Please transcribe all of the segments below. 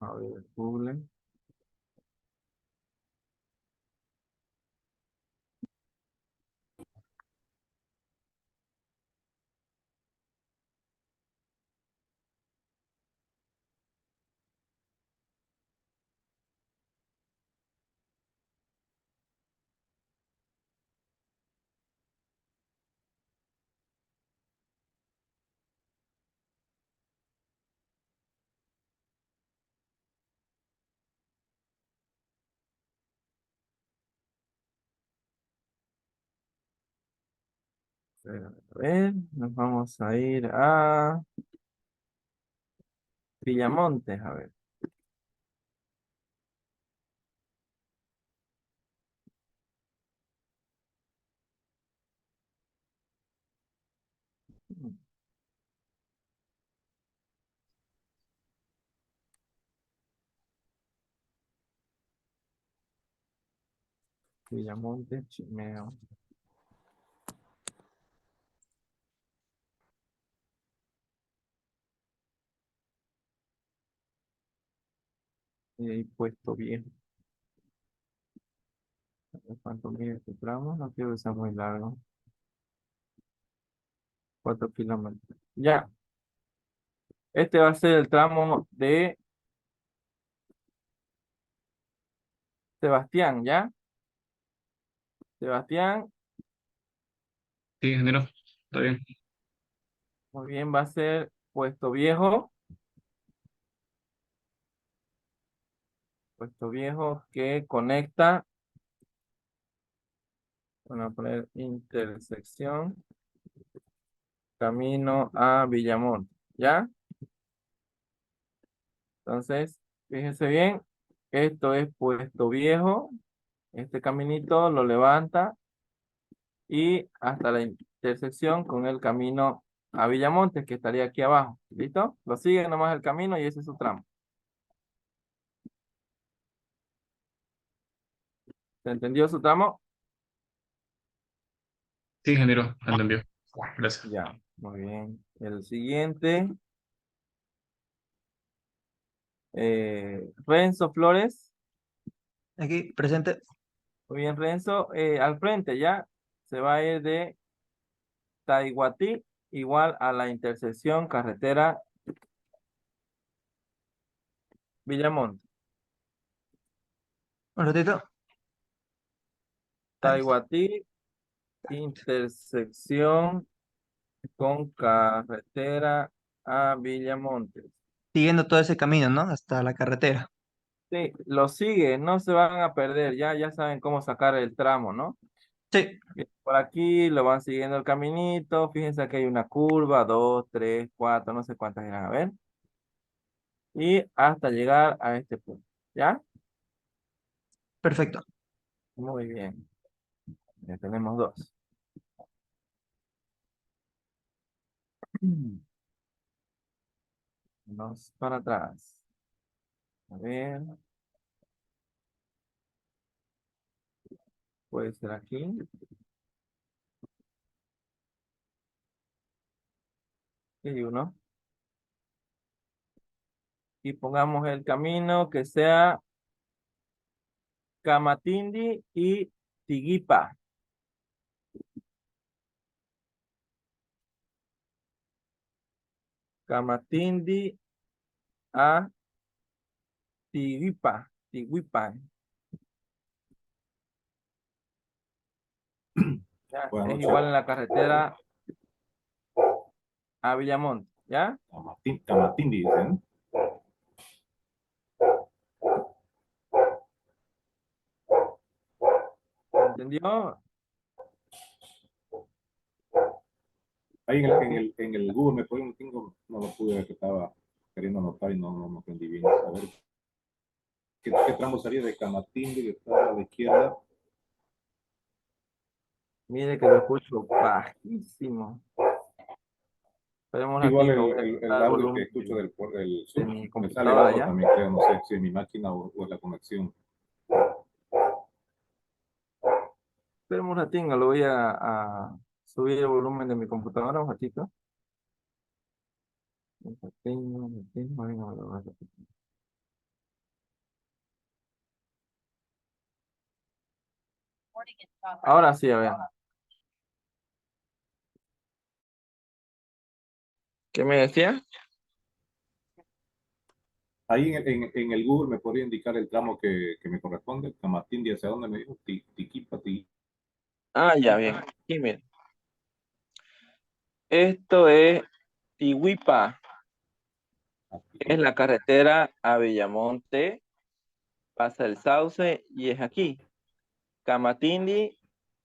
A ver, Google. A ver, nos vamos a ir a Villamontes, a ver. Villamontes, Chimeo. Y ahí Puesto Viejo. A ver ¿Cuánto mide este tramo? No quiero que sea muy largo. 4 kilómetros. Ya, este va a ser el tramo de Sebastián, ¿ya? Sebastián, Sí, ingeniero, está bien. muy bien, va a ser Puesto Viejo que conecta, bueno, a poner intersección, camino a Villamonte, ¿ya? Entonces, fíjense bien, esto es Puesto Viejo, este caminito lo levanta y hasta la intersección con el camino a Villamonte, que estaría aquí abajo, ¿listo? Lo sigue nomás el camino y ese es su tramo. ¿Se entendió su tramo? Sí, ingeniero, entendió. Gracias. Ya, muy bien. El siguiente, Renzo Flores. Aquí, presente. Muy bien, Renzo. Al frente ya se va a ir de Taiguatí igual a la intersección carretera Villamonte. Un ratito. Ahí está. Taiguatí, intersección con carretera a Villamonte. Siguiendo todo ese camino, ¿no? Hasta la carretera. Sí, lo sigue, no se van a perder, ya saben cómo sacar el tramo, ¿no? Sí, Bien, por aquí lo van siguiendo el caminito, fíjense que hay una curva, dos, tres, cuatro, no sé cuántas irán a ver, y hasta llegar a este punto, ¿ya? perfecto. Muy bien, ya tenemos dos. Vamos para atrás. A ver, puede ser aquí. Y uno. Y pongamos el camino que sea Camatindi y Tiguipa. Camatindi a Tiguipa. Tiguipa. Ya, Buenas es noches. igual en la carretera a Villamonte. ¿Ya? Tamatindi, dicen. ¿Se entendió? Ahí en el Google me pone un tingo, no lo pude ver que estaba queriendo anotar y no entendí bien. A ver, ¿qué tramo sería de Camatindi que está a la izquierda? Mire que lo escucho bajísimo. Esperemos aquí Igual que voy el, a el, quitar el el audio que volumen escucho del de sur mi me sale computadora bajo ya. también, creo, no sé si es mi máquina o es la conexión. Esperemos un ratito, lo voy a subir el volumen de mi computadora un ratito. Un ratito, venga, Ahora sí, a ver. ¿Qué me decía? Ahí en el Google me podría indicar el tramo que me corresponde, Camatín, ¿hacia dónde me dijo? Tiquipa, Ah, ya, bien. Aquí, miren. Esto es Tihuipa. Es la carretera a Villamonte, pasa el Sauce y es aquí. Camatindi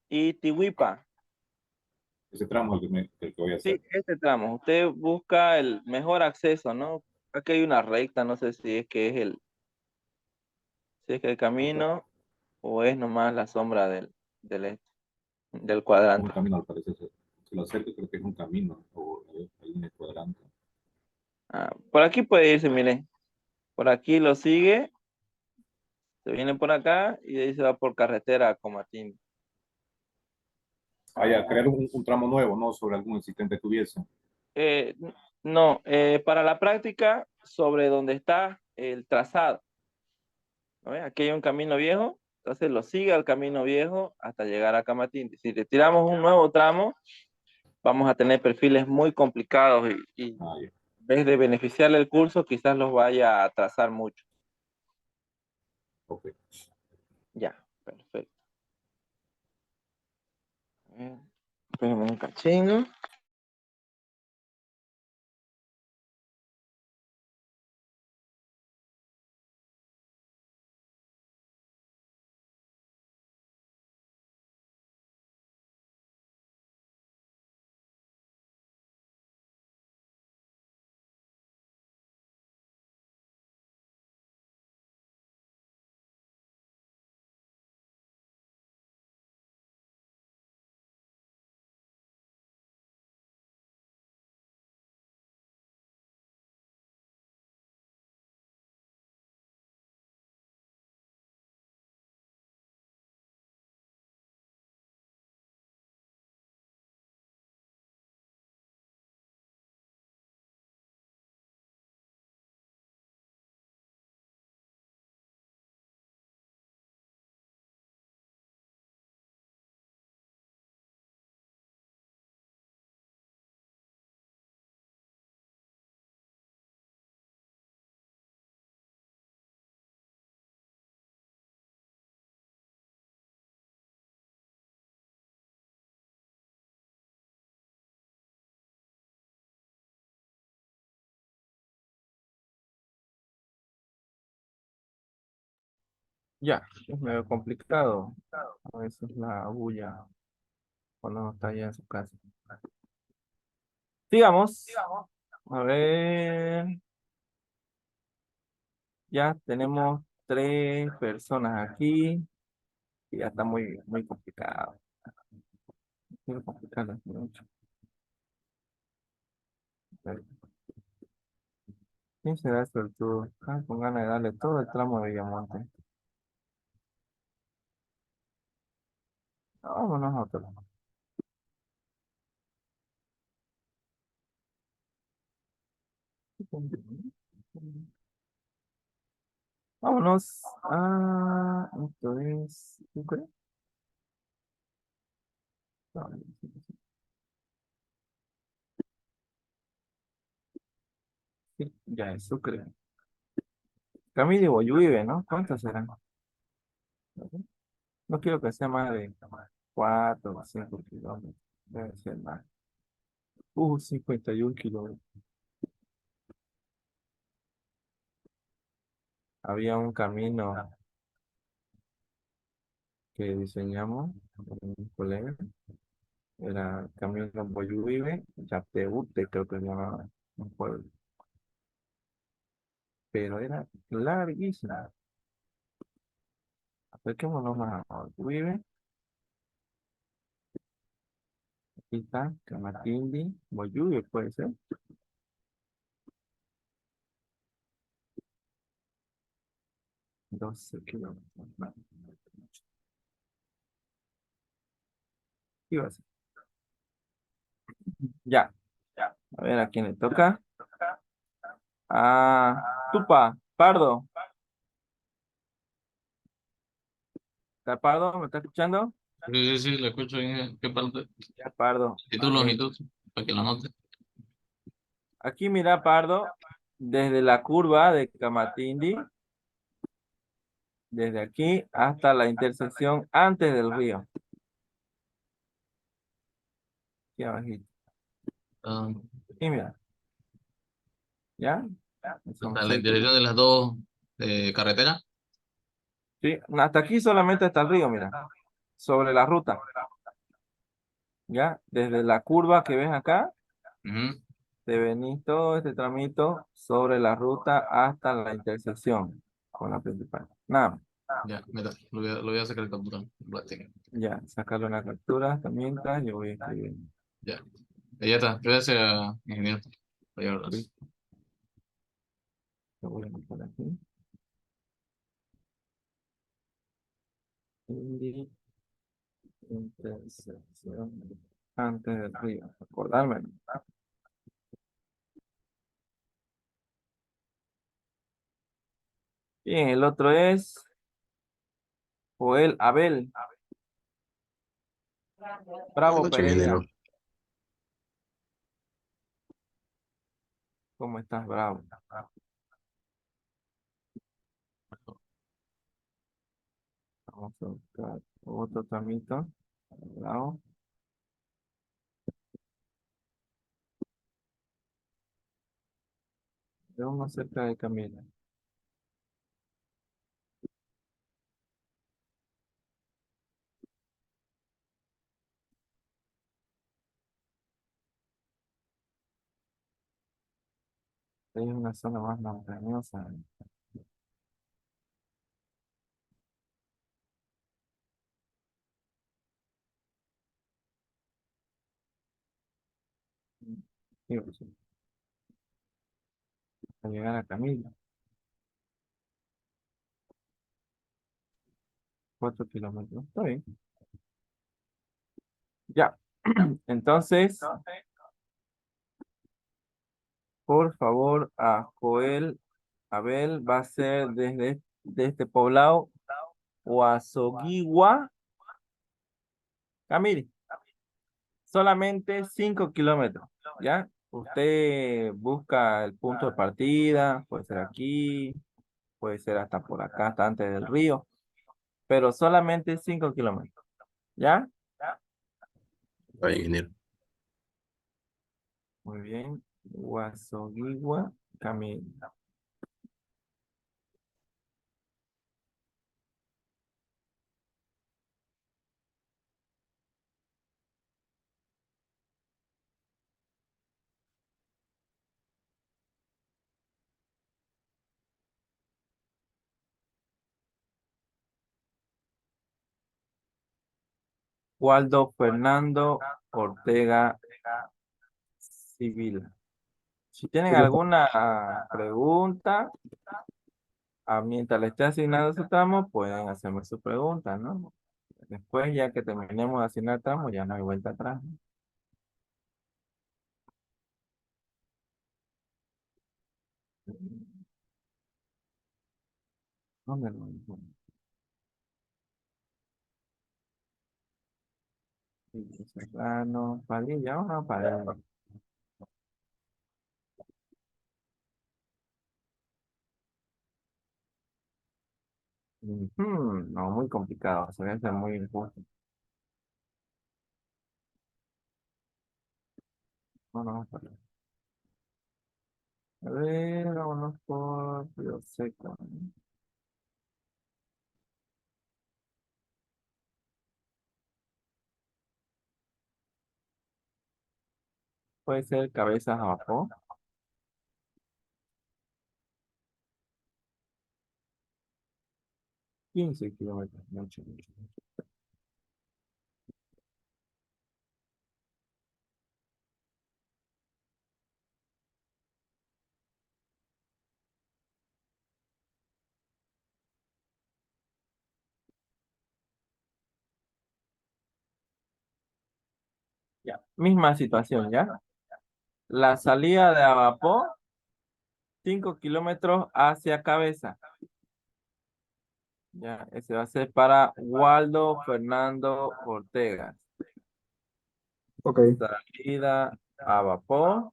y Tihuipa. ese tramo es el que voy a Sí, hacer. este tramo. Usted busca el mejor acceso, ¿no? Aquí hay una recta, no sé si es que es si es que el camino o es nomás la sombra del Un cuadrante. camino, al parecer, se lo acerco, creo que es un camino, o hay un cuadrante. Ah, por aquí puede irse, mire. Por aquí lo sigue, se viene por acá y de ahí se va por carretera a Comatín. Vaya, crear un tramo nuevo, ¿no? Sobre algún existente que hubiese. Eh, no, para la práctica, sobre donde está el trazado. ¿No ve? Aquí hay un camino viejo, entonces lo sigue al camino viejo hasta llegar a Camatín. Si le tiramos un nuevo tramo, vamos a tener perfiles muy complicados y en Ah, ya, vez de beneficiarle el curso, quizás los vaya a atrasar mucho. ok. Ya, perfecto. A ver, espérame un cachingo. Ya, es medio complicado. A veces la bulla cuando no está allá en su casa. Sigamos. A ver, ya tenemos 3 personas aquí. Y ya está muy complicado. Muy complicado. Mucho. A ver, ¿quién será el suertudo? Ah, con ganas de darle todo el tramo de Villamonte. Vámonos a otro. Vámonos. Ah, esto es Sucre. No, sí, ya es Sucre. Camilo y Boyuive, ¿no? ¿Cuántos serán? No quiero que sea más de 4 o 5 kilómetros. Debe ser más. 51 kilómetros. Había un camino que diseñamos con un colega. Era camino Boyuive, Yateute, creo que se llamaba un pueblo. Pero era larguísimo. Acerquémonos más a Boyuive. Aquí está, Camatindi, Boyuive puede ser. 12 kilómetros. No, ¿qué iba a ser? Ya, a ver a quién le toca. Ah, Tupa, Pardo. ¿Está Pardo? ¿Me está escuchando? Sí, sí, sí, lo escucho bien. ¿Qué parte? Ya, Pardo. Título, Ok. longitud, para que lo anote. Aquí mira, Pardo, desde la curva de Camatindi, desde aquí hasta la intersección antes del río. Aquí abajito. Ah, Y mira, ¿ya? Son hasta la seis intersección de las dos carreteras. Sí, hasta aquí solamente está el río, mira, sobre la ruta, ¿ya? Desde la curva que ves acá, Ujú. te venís todo este tramito sobre la ruta hasta la intersección con la principal. Nada, más. Ya, mira, lo voy a sacar el computador. Lo tengo. ya, sacarle una captura también, yo voy escribiendo. Ya, ya está. Gracias, ingeniero. Voy a hablar. Listo, lo voy a anotar aquí. Y intersección antes del río, acordarme. Bien, el otro es Joel Abel Buenas Bravo noches, ingeniero. Pereira. ¿Cómo estás, Bravo? Vamos a buscar otro tramito. Bravo. De uno cerca de Camila. Es una zona más montañosa. Sí, pues, sí, para llegar a Camila. 4 kilómetros. Está bien. Ya. Entonces, por favor, a Joel Abel va a ser desde de este poblado Huazoguigua, Camiri. Solamente 5 kilómetros. ¿Ya? Usted busca el punto de partida, puede ser aquí, puede ser hasta por acá, hasta antes del río, pero solamente 5 kilómetros. ¿Ya? Está bien, ingeniero. Muy bien. Guasoguigua, Camino. Waldo Fernando Ortega Civil. Si tienen alguna pregunta, mientras le esté asignando su tramo, pueden hacerme su pregunta, ¿no? Después, ya que terminemos de asignar tramo, ya no hay vuelta atrás. ¿Dónde lo dijo? Serrano, Padilla, o no, Padilla. No, muy complicado, se ve muy injusto. No, no, a ver, vámonos por Río Seco. ¿No? Puede ser Cabezas a Vapor. 15 kilómetros, mucho, mucho. Ya, misma situación, ¿ya? La salida de Abapó, 5 kilómetros hacia Cabeza. Ya, ese va a ser para Waldo Fernando Ortega. Ok. Salida a vapor.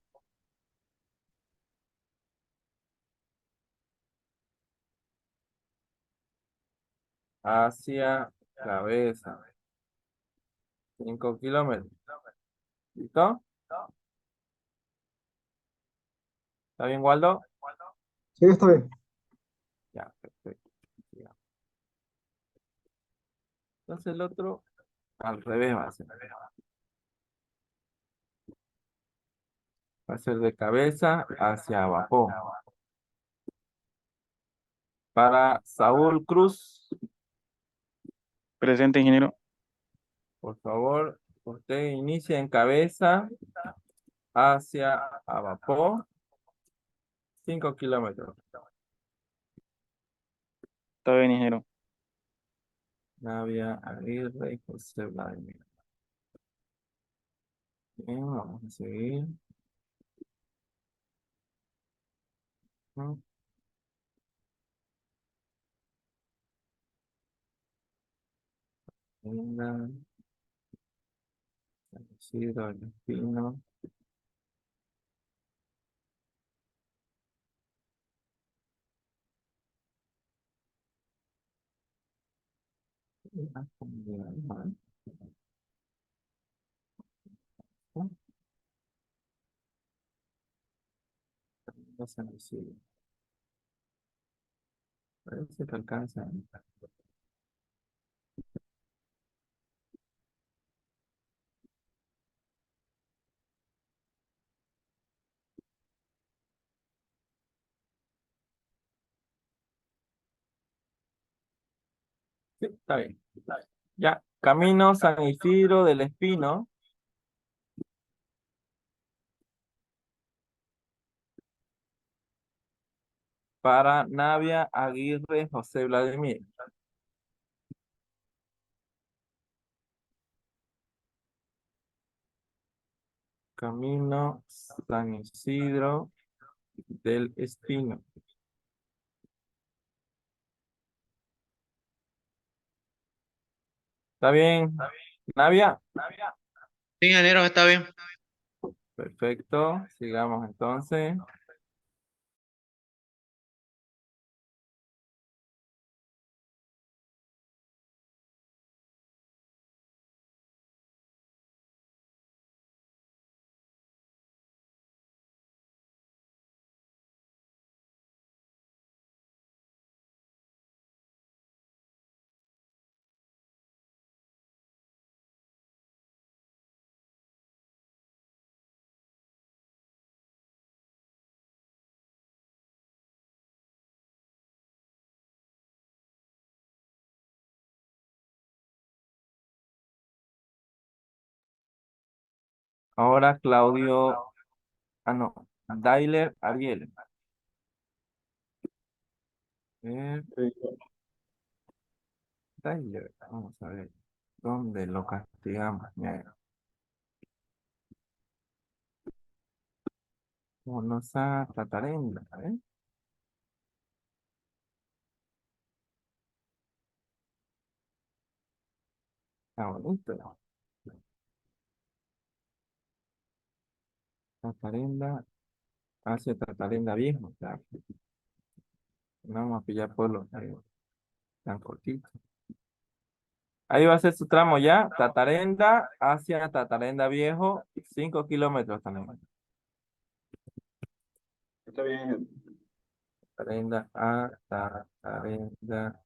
Hacia cabeza. 5 kilómetros. ¿Listo? ¿Está bien, Waldo? Sí, está bien. Ya, perfecto. Ya. Entonces el otro al revés va a ser. Va a ser de cabeza hacia abajo. Para Saúl Cruz, Presente, ingeniero. por favor, usted inicia en cabeza hacia abajo. 5 kilómetros. Está bien, ingeniero. Navia Aguirre y José Vladimir. Bien, vamos a seguir. Mm, Linda, San Isidro, El Espino. La Comunidad Animal. De San Isidro. Parece que alcanza. Sí, está bien. Ya, camino San Isidro del Espino para Navia Aguirre José Vladimir. Camino San Isidro del Espino. ¿Está bien? Navia. Sí, ingeniero, está bien. Perfecto. Sigamos entonces. Ahora Claudio. Ah, no. Dailer Ariel. Dailer. Vamos a ver. ¿Dónde lo castigamos? Mira, Monosa Tatarenda. ¿Eh? Está bonito. Tatarenda. Hacia Tatarenda viejo. O sea, no vamos a pillar pueblos tan cortitos. Ahí va a ser su tramo ya. Tatarenda hacia Tatarenda viejo. 5 kilómetros también. Está bien. Tatarenda a Tatarenda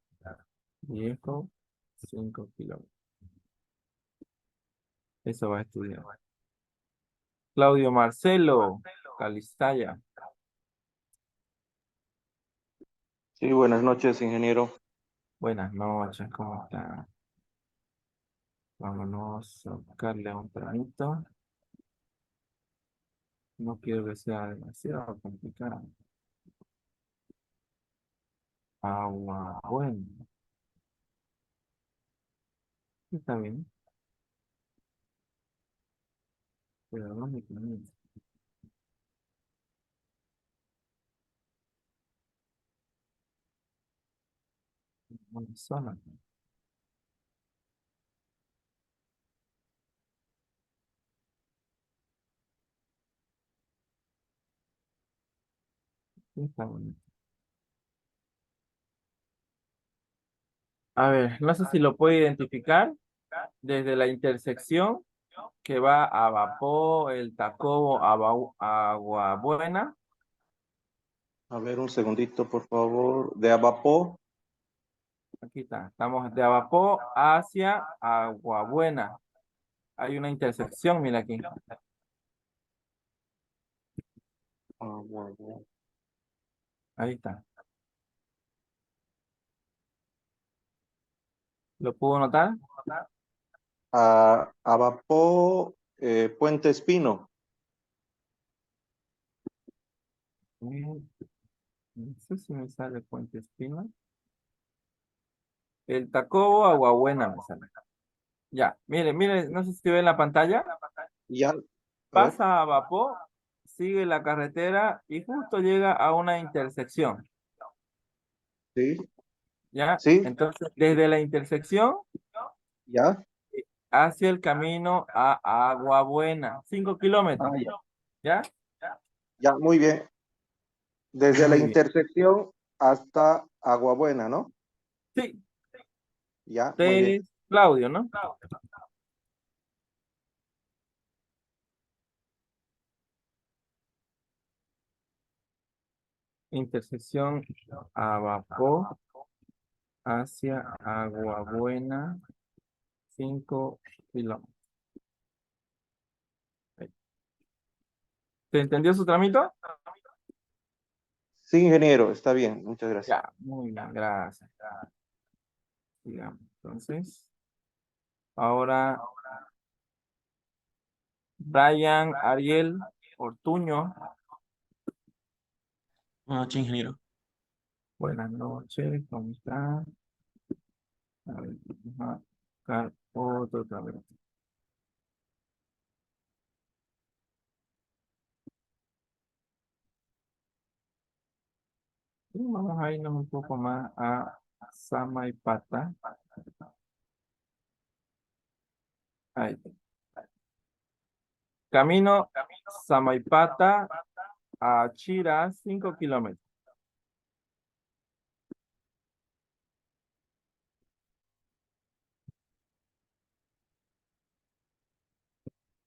viejo. 5 kilómetros. Eso va a estudiar. Claudio Marcelo Calizaya. Sí, buenas noches, ingeniero. Buenas noches, ¿cómo está? Vámonos a buscarle un tramito. No quiero que sea demasiado complicado. Agua, bueno. Está bien. Pero no me convence. Una zona. Sí, está bonito. A ver, no sé si lo puede identificar desde la intersección que va a Vapor, el Tacobo, Agua Buena. A ver, un segundito, por favor. De Abapó. Aquí está. Estamos de Vapor hacia Agua Buena. Hay una intersección, mira aquí. Ahí está. ¿Lo pudo notar? A Abapó, Puente Espino. No sé si me sale Puente Espino. El Tacobo, Agua Buena me sale. Ya, mire, mire, no sé si ve en la pantalla. Ya, a ver. Pasa a Vapor, sigue la carretera y justo llega a una intersección. Sí, ¿Ya? sí, Entonces, desde la intersección ya. hacia el camino a Agua Buena, 5 kilómetros. Ya. ¿Ya? Ya, muy bien. Desde la Muy bien. intersección hasta Aguabuena, ¿no? Sí, Ya, muy usted bien. es Claudio, ¿no? Intersección a Vapor hacia Agua Buena, 5 kilómetros. ¿Se entendió su tramito? Sí, ingeniero, está bien. Muchas gracias. Ya, muy bien, gracias. Digamos, entonces, ahora Brian Ariel Ortuño. Buenas noches, ingeniero. Buenas noches, ¿cómo está? A ver, vamos a buscar otro otra vez. Y vamos a irnos un poco más a Samaipata. Ahí. Camino Samaipata a Chira, 5 kilómetros.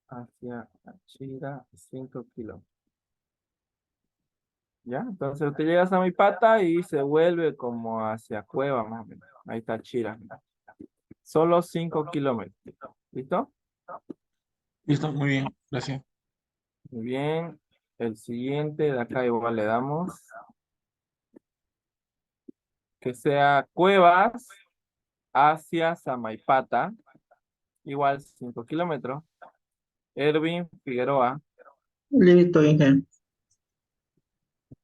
Hacia Chira, 5 kilómetros. ¿Ya? Entonces usted llega a Samaipata y se vuelve como hacia Cueva, más o menos. Ahí está Chira. Solo 5 kilómetros. ¿Listo? Listo, muy bien, gracias. Muy bien. El siguiente de acá igual le damos. Que sea Cuevas hacia Samaipata. Igual 5 kilómetros. Erwin Figueroa. Listo, ingeniero.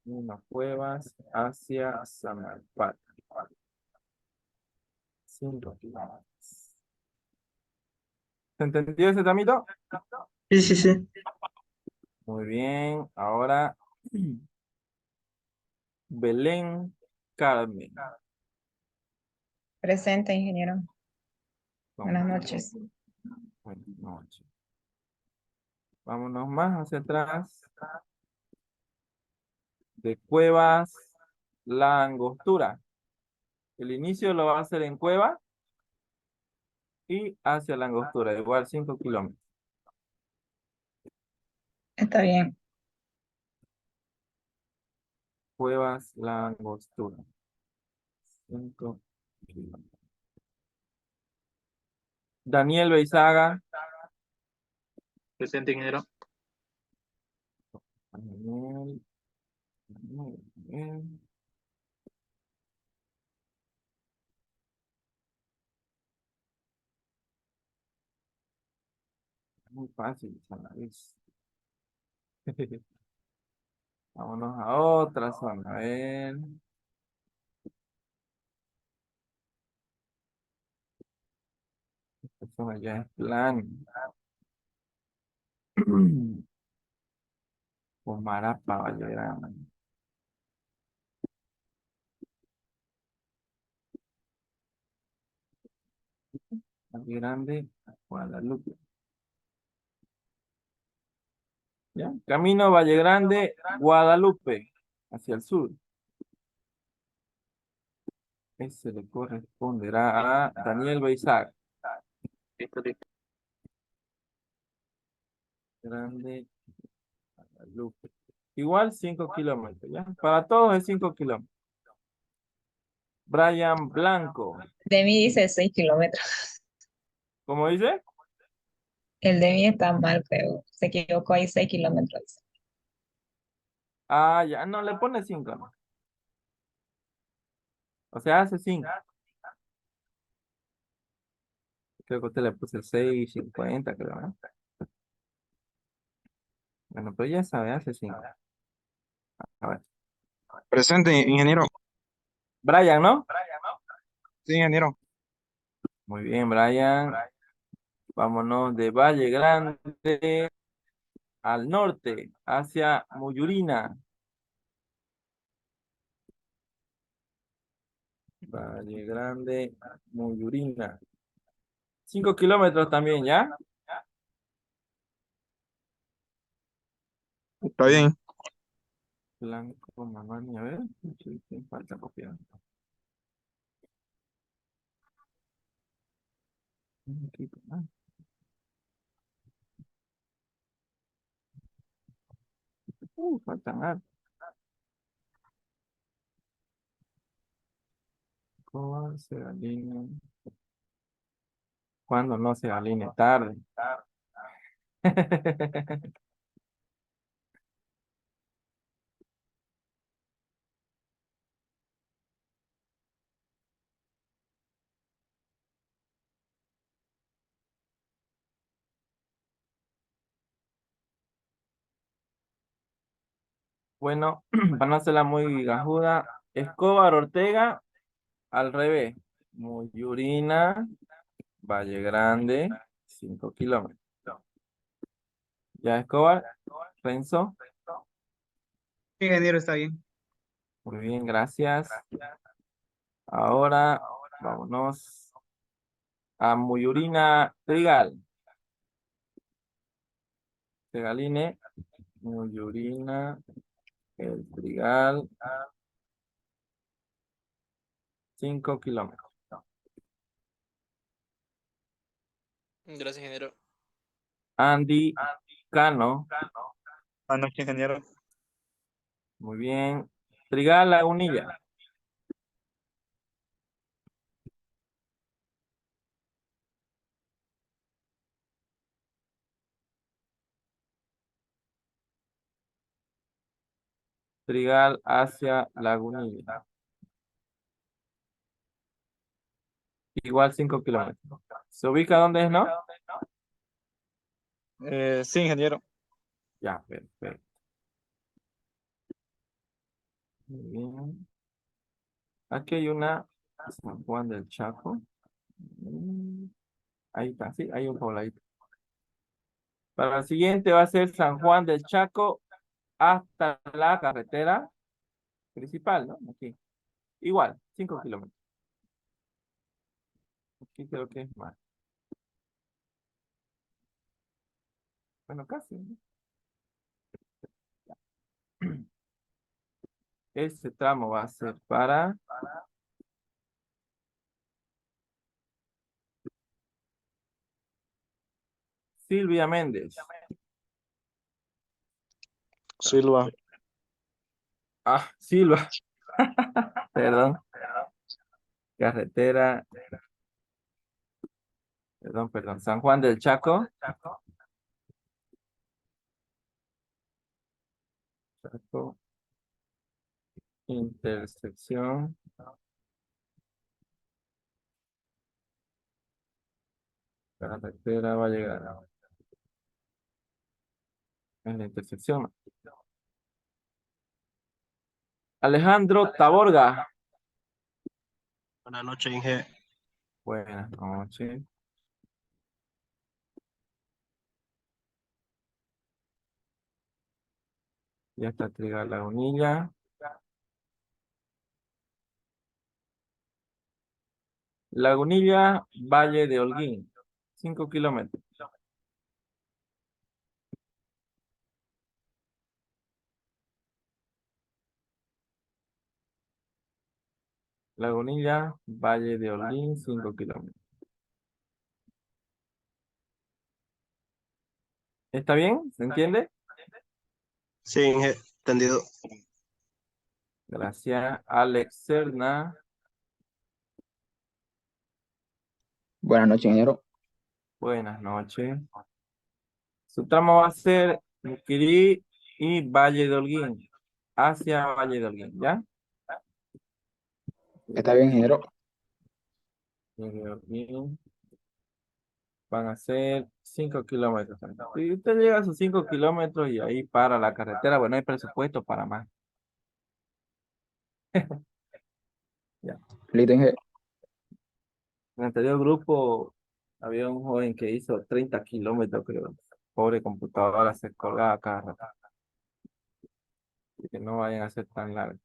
Una Cuevas hacia Samaipata. 5 kilómetros. ¿Se entendió ese tramito? Sí, sí, sí. Muy bien. Ahora Belén Carmen. Presente, ingeniero. ¿Cómo Buenas está? noches. Buenas noches. Vámonos más hacia atrás. De Cuevas, La Angostura. El inicio lo va a hacer en Cueva y hacia La Angostura, igual 5 kilómetros. Está bien. Cuevas, La Angostura. 5 kilómetros. Daniel Beizaga. Presente, ingeniero. Daniel, muy bien. Muy fácil, a la vez. Vámonos a otra zona. A ver. Esta zona ya es plan. Comarapa, Vallegrana. Valle Grande, Guadalupe. ¿Ya? Camino Valle Grande, Guadalupe, hacia el sur. Ese le corresponderá a Daniel Beisac. Listo, listo. Grande, Guadalupe. Igual 5 kilómetros, ¿ya? Para todos es 5 kilómetros. Brian Blanco. De mí dice 6 kilómetros. ¿Cómo dice? El de mí está mal, pero se equivocó ahí 6 kilómetros. Ah, ya, no, le pone 5, ¿no? O sea, hace 5. Creo que usted le puso 6:50, creo, ¿no? Bueno, pero ya sabe, hace 5. A ver. Presente, ingeniero. Brian, ¿no? Sí, ingeniero. Muy bien, Brian. Vámonos de Valle Grande al norte, hacia Muyurina. Valle Grande, Muyurina. 5 kilómetros también, ¿ya? Está bien. Blanco, Mamani, a ver. Sí, sí, falta copiar. Aquí, ah. Faltan algo. ¿Cómo se alinea? ¿Cuándo no se alinea? Tarde. Bueno, para no hacerla muy gajuda, Escobar Ortega, al revés. Muyurina, Valle Grande, 5 kilómetros. Ya, Escobar, Renzo, Ingeniero, está bien. muy bien, gracias. Ahora, vámonos a Muyurina, Trigal. Trigaline, Muyurina, el Trigal, 5 kilómetros. Gracias, ingeniero. Andy Cano, Buenas noches, ingeniero. muy bien. Trigal, Lagunilla. Trigal hacia Lagunilla. Igual 5 kilómetros. ¿Se ubica dónde es, no? Sí, ingeniero. Ya, perfecto. Muy bien. Aquí hay una San Juan del Chaco. Ahí está, sí, hay un pobladito. Para el siguiente va a ser San Juan del Chaco hasta la carretera principal, ¿no? Aquí. Igual, 5 kilómetros. Aquí creo que es más. Bueno, casi, ¿no? Este tramo va a ser para Silvia Méndez. Silva. Ah, Silva. Perdón. Carretera. Perdón. San Juan del Chaco. Chaco. Intersección. Carretera va a llegar en la intersección. Alejandro Taborga. Buenas noches, Inge. Buenas noches. Ya está Trigal Lagunilla. Lagunilla, Valle de Holguín, 5 kilómetros. Lagunilla, Valle de Holguín, 5 kilómetros. ¿Está bien? ¿Se entiende? Sí, Inge, entendido. Gracias. Alex Serna. Buenas noches, ingeniero. Buenas noches. Su tramo va a ser Muquirí y Valle de Holguín. Hacia Valle de Holguín, ¿ya? Está bien, ingeniero. Valle de Holguín. Van a ser 5 kilómetros. Si usted llega a sus 5 kilómetros y ahí para la carretera, bueno, hay presupuesto para más. Ya. Listo, ingeniero. En el anterior grupo había un joven que hizo 30 kilómetros, creo. Pobre computadora se colgaba cada rato. Así que no vayan a ser tan largos.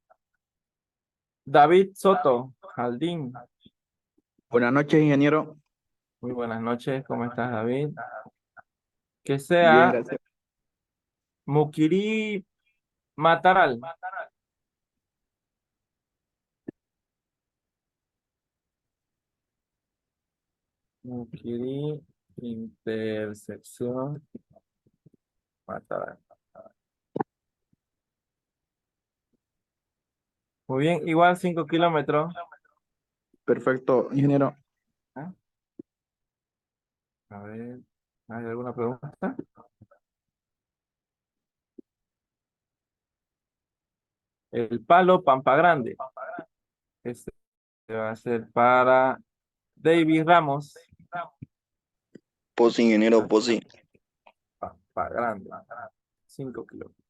David Soto, Jaldín. Buenas noches, ingeniero. Muy buenas noches, ¿cómo estás, David? Que Bien, sea gracias. Muquirí Mataral. Muquirí intersección Mataral. Muy bien, igual 5 kilómetros. Perfecto, ingeniero. ¿Ah? A ver, ¿hay alguna pregunta? El Palo Pampa Grande. Este va a ser para David Ramos. Pues, ingeniero, pues sí. Pampa Grande. 5 kilómetros.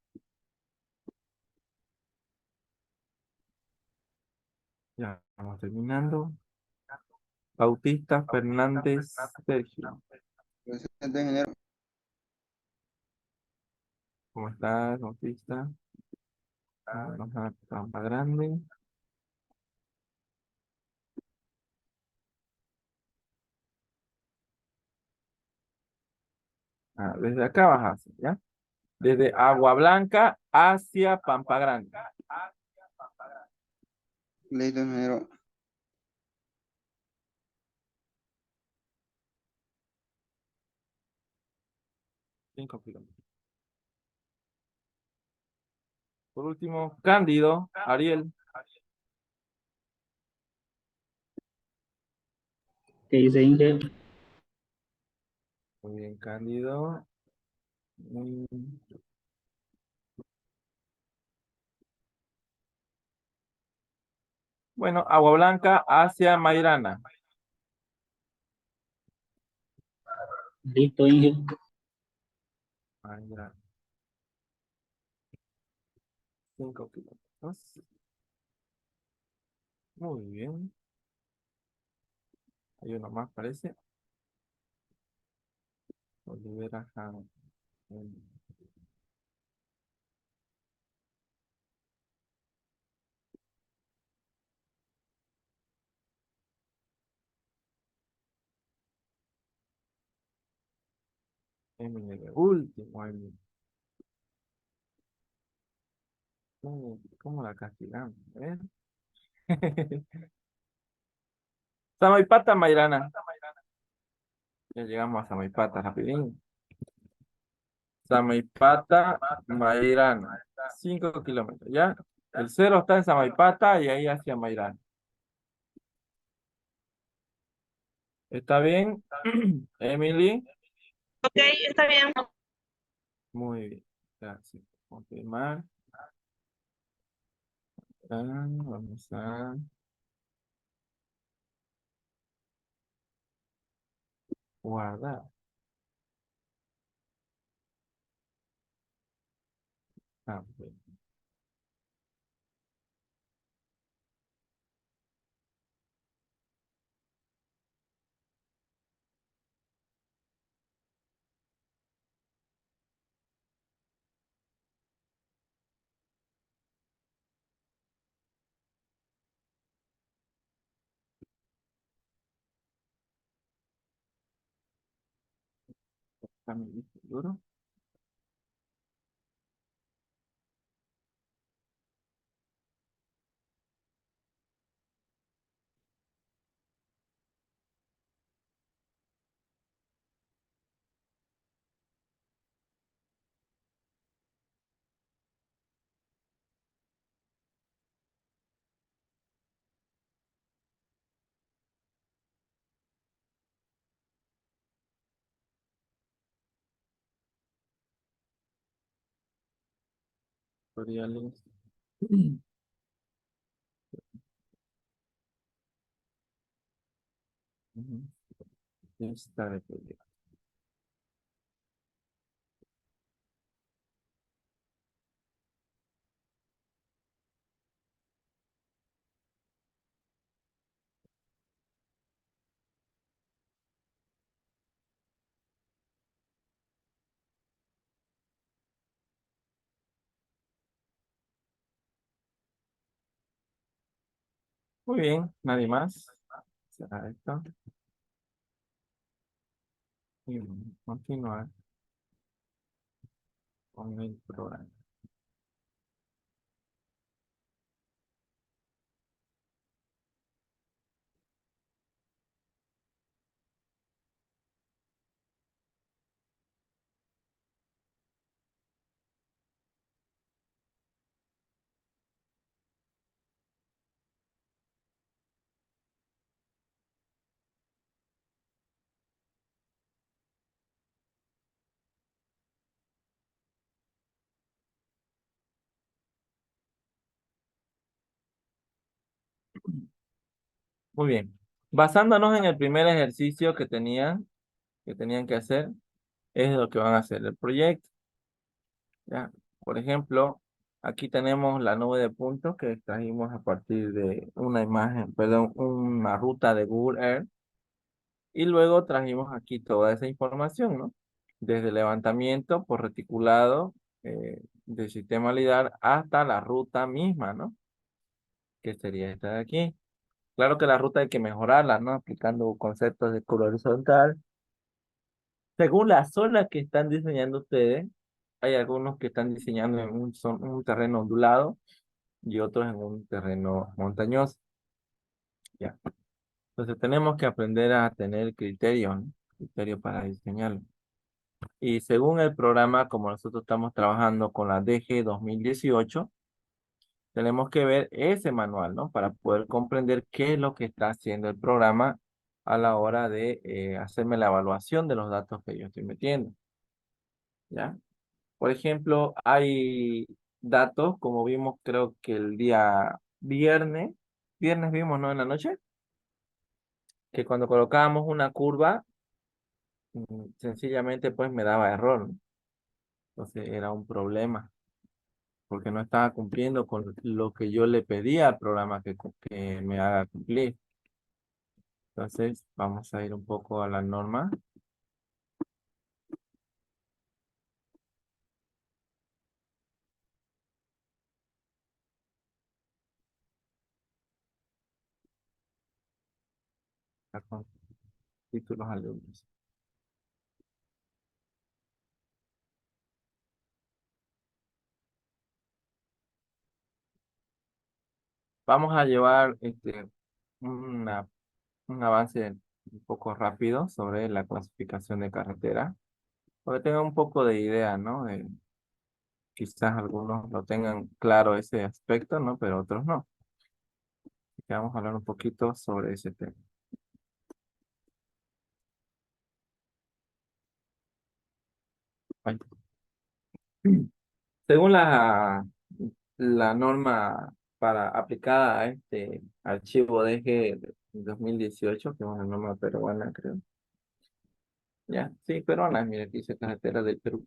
Ya, vamos terminando. Bautista Fernández Sergio. Presente, ingeniero. ¿Cómo estás, Bautista? Vamos a Pampa Grande. Desde acá bajas, ¿ya? Desde Agua Blanca hacia Pampa Grande. Listo, ingeniero. 5 kilómetros. Por último, Cándido, Ariel. ¿Qué dice Inge? Muy bien, Cándido. Mm, Bueno, Agua Blanca hacia Mairana. Listo, Inge. Mairana. 5 kilómetros. Muy bien. Hay uno más, parece. Olivera Jano. ML, último. ¿Cómo la castigamos? A ver. Samaipata, Mairana. Ya llegamos a Samaipata, rapidín. Samaipata, Mairana. 5 kilómetros, ¿ya? El cero está en Samaipata y ahí hacia Mairana. ¿Está bien? Emily. Ok, está bien. Muy bien. Gracias. Confirmar. Vamos a guardar. Ok. Dame el disco duro. Tutoriales. Ujú. Ya está de tutorial. Muy bien, nadie más. Será esto. Y vamos a continuar con el programa. Muy bien. Basándonos en el primer ejercicio que tenían que hacer, es lo que van a hacer el proyecto. ¿Ya? Por ejemplo, aquí tenemos la nube de puntos que extrajimos a partir de una imagen, perdón, una ruta de Google Earth. Y luego trajimos aquí toda esa información, ¿no? Desde el levantamiento por reticulado del sistema LIDAR hasta la ruta misma, ¿no? Que sería esta de aquí. Claro que la ruta hay que mejorarla, ¿no? Aplicando conceptos de curva horizontal. Según la zona que están diseñando ustedes, hay algunos que están diseñando en un terreno ondulado y otros en un terreno montañoso. Ya. Entonces tenemos que aprender a tener criterio, ¿no? Criterio para diseñarlo. Y según el programa, como nosotros estamos trabajando con la DG 2018, tenemos que ver ese manual, ¿no? Para poder comprender qué es lo que está haciendo el programa a la hora de hacerme la evaluación de los datos que yo estoy metiendo, ¿ya? Por ejemplo, hay datos, como vimos creo que el día viernes vimos, ¿no? En la noche, que cuando colocábamos una curva, sencillamente pues me daba error, ¿no? Entonces era un problema, porque no estaba cumpliendo con lo que yo le pedía al programa que me haga cumplir. Entonces, vamos a ir un poco a la norma. Con títulos alumnos. Vamos a llevar una, un avance un poco rápido sobre la clasificación de carretera, porque tengan un poco de idea, ¿no? Quizás algunos lo tengan claro ese aspecto, ¿no? Pero otros no. Así que vamos a hablar un poquito sobre ese tema. Ay. Según la norma para aplicada a este archivo DG 2018, que es una norma peruana, creo. Ya, sí, peruana, mire, aquí dice carretera del Perú.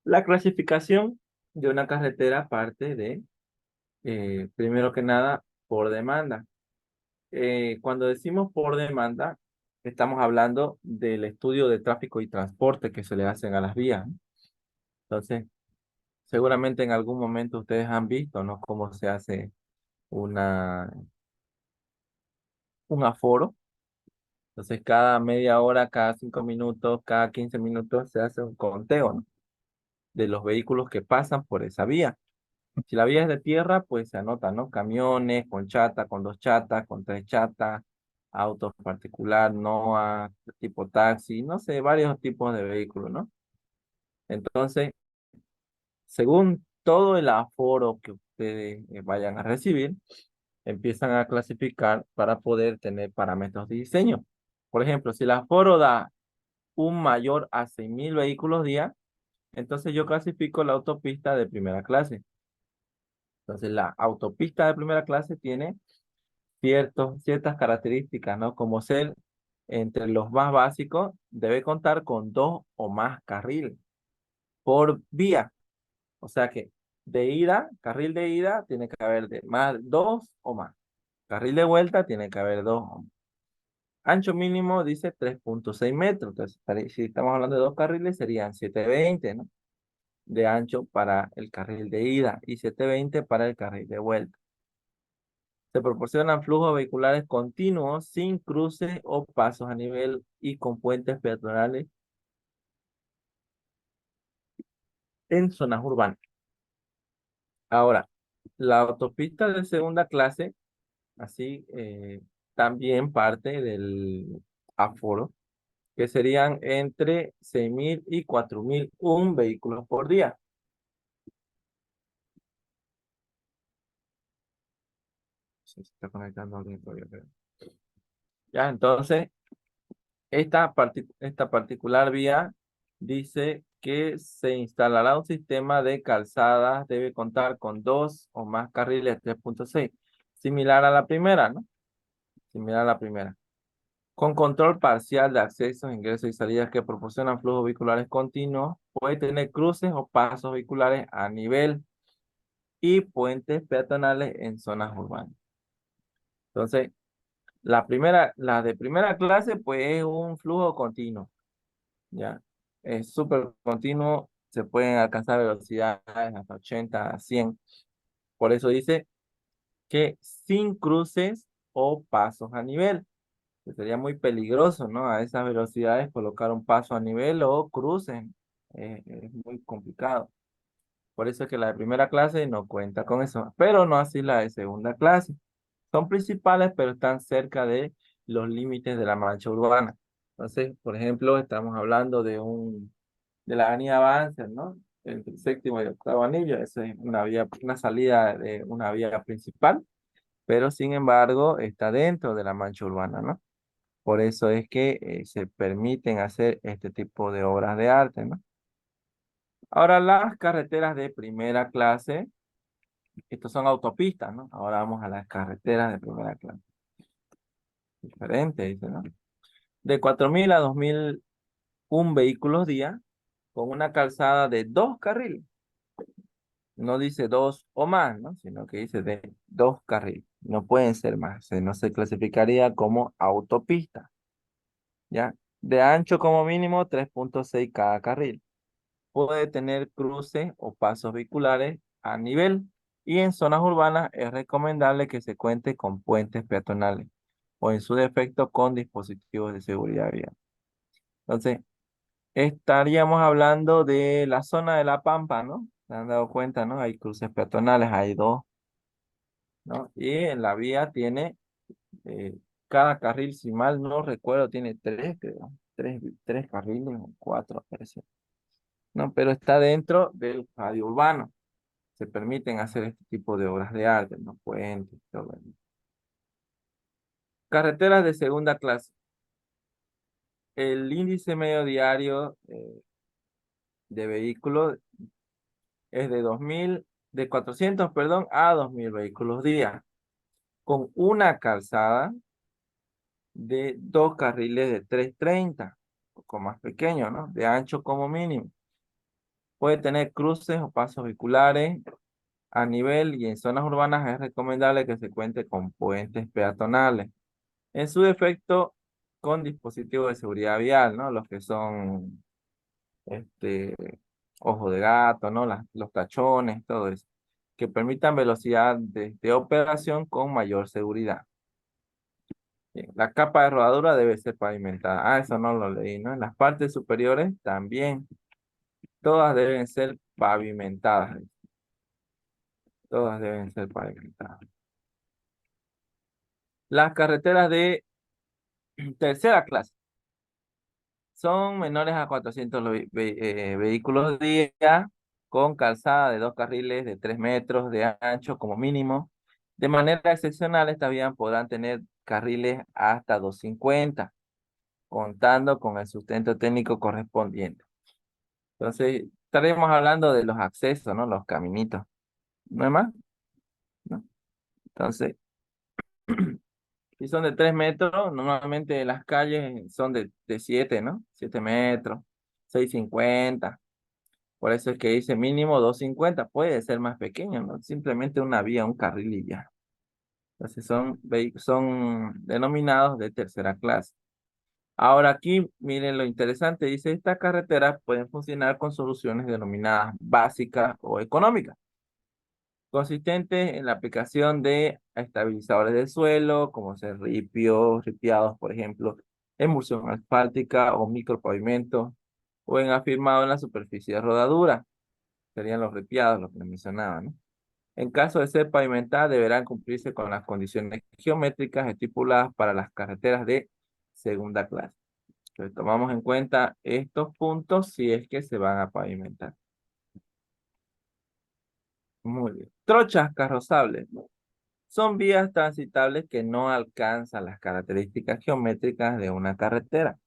La clasificación de una carretera parte de, primero que nada, por demanda. Cuando decimos por demanda, estamos hablando del estudio de tráfico y transporte que se le hacen a las vías, ¿no? Entonces, seguramente en algún momento ustedes han visto, ¿no? Cómo se hace una, un aforo. Entonces, cada media hora, cada 5 minutos, cada 15 minutos se hace un conteo, ¿no? De los vehículos que pasan por esa vía. Si la vía es de tierra, pues se anota, ¿no? Camiones, con chata, con 2 chatas, con 3 chatas, autos particular, NOA, tipo taxi, no sé, varios tipos de vehículos, ¿no? Entonces, según todo el aforo que ustedes vayan a recibir, empiezan a clasificar para poder tener parámetros de diseño. Por ejemplo, si el aforo da un mayor a 6.000 vehículos día, entonces yo clasifico la autopista de primera clase. Entonces, la autopista de primera clase tiene ciertas características, ¿no? Como ser entre los más básicos, debe contar con 2 o más carriles por vía. O sea que de ida, carril de ida, tiene que haber de más 2 o más. Carril de vuelta tiene que haber 2 o más. Ancho mínimo dice 3.6 metros. Entonces, si estamos hablando de 2 carriles, serían 720, ¿no? De ancho para el carril de ida y 720 para el carril de vuelta. Se proporcionan flujos vehiculares continuos sin cruces o pasos a nivel y con puentes peatonales en zonas urbanas. Ahora, la autopista de segunda clase, así también parte del aforo, que serían entre 6.000 y 4.001 vehículos por día. Se está conectando alguien todavía, creo. Ya, entonces, esta particular vía dice que se instalará un sistema de calzadas, debe contar con 2 o más carriles 3.6, similar a la primera, ¿no? Similar a la primera. Con control parcial de accesos, ingresos y salidas que proporcionan flujos vehiculares continuos, puede tener cruces o pasos vehiculares a nivel y puentes peatonales en zonas urbanas. Entonces, la de primera clase, pues es un flujo continuo, ¿ya? Es súper continuo, se pueden alcanzar velocidades hasta 80 a 100. Por eso dice que sin cruces o pasos a nivel. Que sería muy peligroso, ¿no? A esas velocidades colocar un paso a nivel o cruces. Es muy complicado. Por eso es que la de primera clase no cuenta con eso, pero no así la de segunda clase. Son principales, pero están cerca de los límites de la mancha urbana. Entonces, por ejemplo, estamos hablando de la avenida Banzer, ¿no? Entre el séptimo y el octavo anillo. Esa es una vía, una salida de una vía principal, pero sin embargo está dentro de la mancha urbana, ¿no? Por eso es que se permiten hacer este tipo de obras de arte, ¿no? Ahora las carreteras de primera clase, estos son autopistas, ¿no? Ahora vamos a las carreteras de primera clase. Diferente, dice, ¿no? De 4.000 a 2.001 vehículos día con una calzada de 2 carriles. No dice 2 o más, ¿no? Sino que dice de 2 carriles. No pueden ser más. No se clasificaría como autopista. ¿Ya? De ancho como mínimo 3.6 cada carril. Puede tener cruces o pasos vehiculares a nivel. Y en zonas urbanas es recomendable que se cuente con puentes peatonales o en su defecto con dispositivos de seguridad vial. Entonces, estaríamos hablando de la zona de La Pampa, ¿no? ¿Se han dado cuenta, no? Hay cruces peatonales, hay 2, ¿no? Y en la vía tiene, eh, cada carril, si mal no recuerdo, tiene 3, creo. 3 carriles o 4, parece. No, pero está dentro del radio urbano. Se permiten hacer este tipo de obras de arte, ¿no? Puentes, todo eso. Carreteras de segunda clase. El índice medio diario de vehículos es de 400, perdón, a 2.000 vehículos día, con una calzada de 2 carriles de 330, un poco más pequeño, ¿no? De ancho como mínimo. Puede tener cruces o pasos vehiculares a nivel y en zonas urbanas es recomendable que se cuente con puentes peatonales. En su defecto, con dispositivos de seguridad vial, ¿no? Los que son, este, ojo de gato, ¿no? Los tachones, todo eso. Que permitan velocidad de operación con mayor seguridad. Bien, la capa de rodadura debe ser pavimentada. Ah, eso no lo leí, ¿no? En las partes superiores también. Todas deben ser pavimentadas. Todas deben ser pavimentadas. Las carreteras de tercera clase son menores a 400 vehículos día, con calzada de 2 carriles de 3 metros de ancho como mínimo. De manera excepcional, estas vías podrán tener carriles hasta 250, contando con el sustento técnico correspondiente. Entonces, estaremos hablando de los accesos, ¿no? Los caminitos. ¿No hay más? ¿No? Entonces, si son de 3 metros, normalmente las calles son de 7, ¿no? 7 metros, 6,50. Por eso es que dice mínimo 2,50. Puede ser más pequeño, ¿no? Simplemente una vía, un carril y ya. Entonces son denominados de tercera clase. Ahora aquí, miren lo interesante. Dice, estas carreteras pueden funcionar con soluciones denominadas básicas o económicas, consistente en la aplicación de estabilizadores del suelo, como ser ripiados, por ejemplo, emulsión asfáltica o micropavimento, o en afirmado en la superficie de rodadura, serían los ripiados, los que mencionaba, ¿no? En caso de ser pavimentada, deberán cumplirse con las condiciones geométricas estipuladas para las carreteras de segunda clase. Entonces, tomamos en cuenta estos puntos si es que se van a pavimentar. Muy bien. Trochas carrozables, ¿no? Son vías transitables que no alcanzan las características geométricas de una carretera,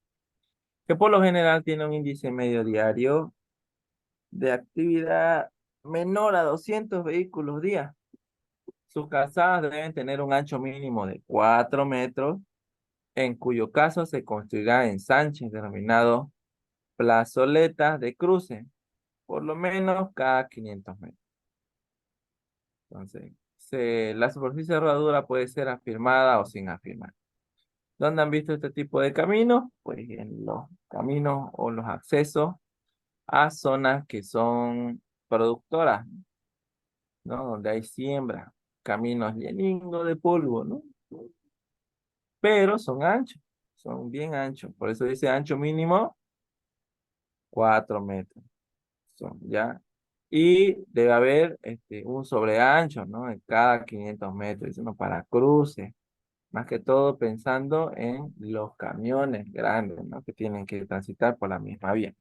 que por lo general tiene un índice medio diario de actividad menor a 200 vehículos día. Sus calzadas deben tener un ancho mínimo de 4 metros, en cuyo caso se construirá ensanches denominados plazoletas de cruce, por lo menos cada 500 metros. Entonces, la superficie de rodadura puede ser afirmada o sin afirmar. ¿Dónde han visto este tipo de caminos? Pues en los caminos o los accesos a zonas que son productoras, ¿no? Donde hay siembra, caminos llenos de polvo, ¿no? Pero son anchos, son bien anchos. Por eso dice ancho mínimo 4 metros. Son, ¿ya? Y debe haber un sobreancho, ¿no? En cada 500 metros, eso no para cruces. Más que todo pensando en los camiones grandes, ¿no? Que tienen que transitar por la misma vía.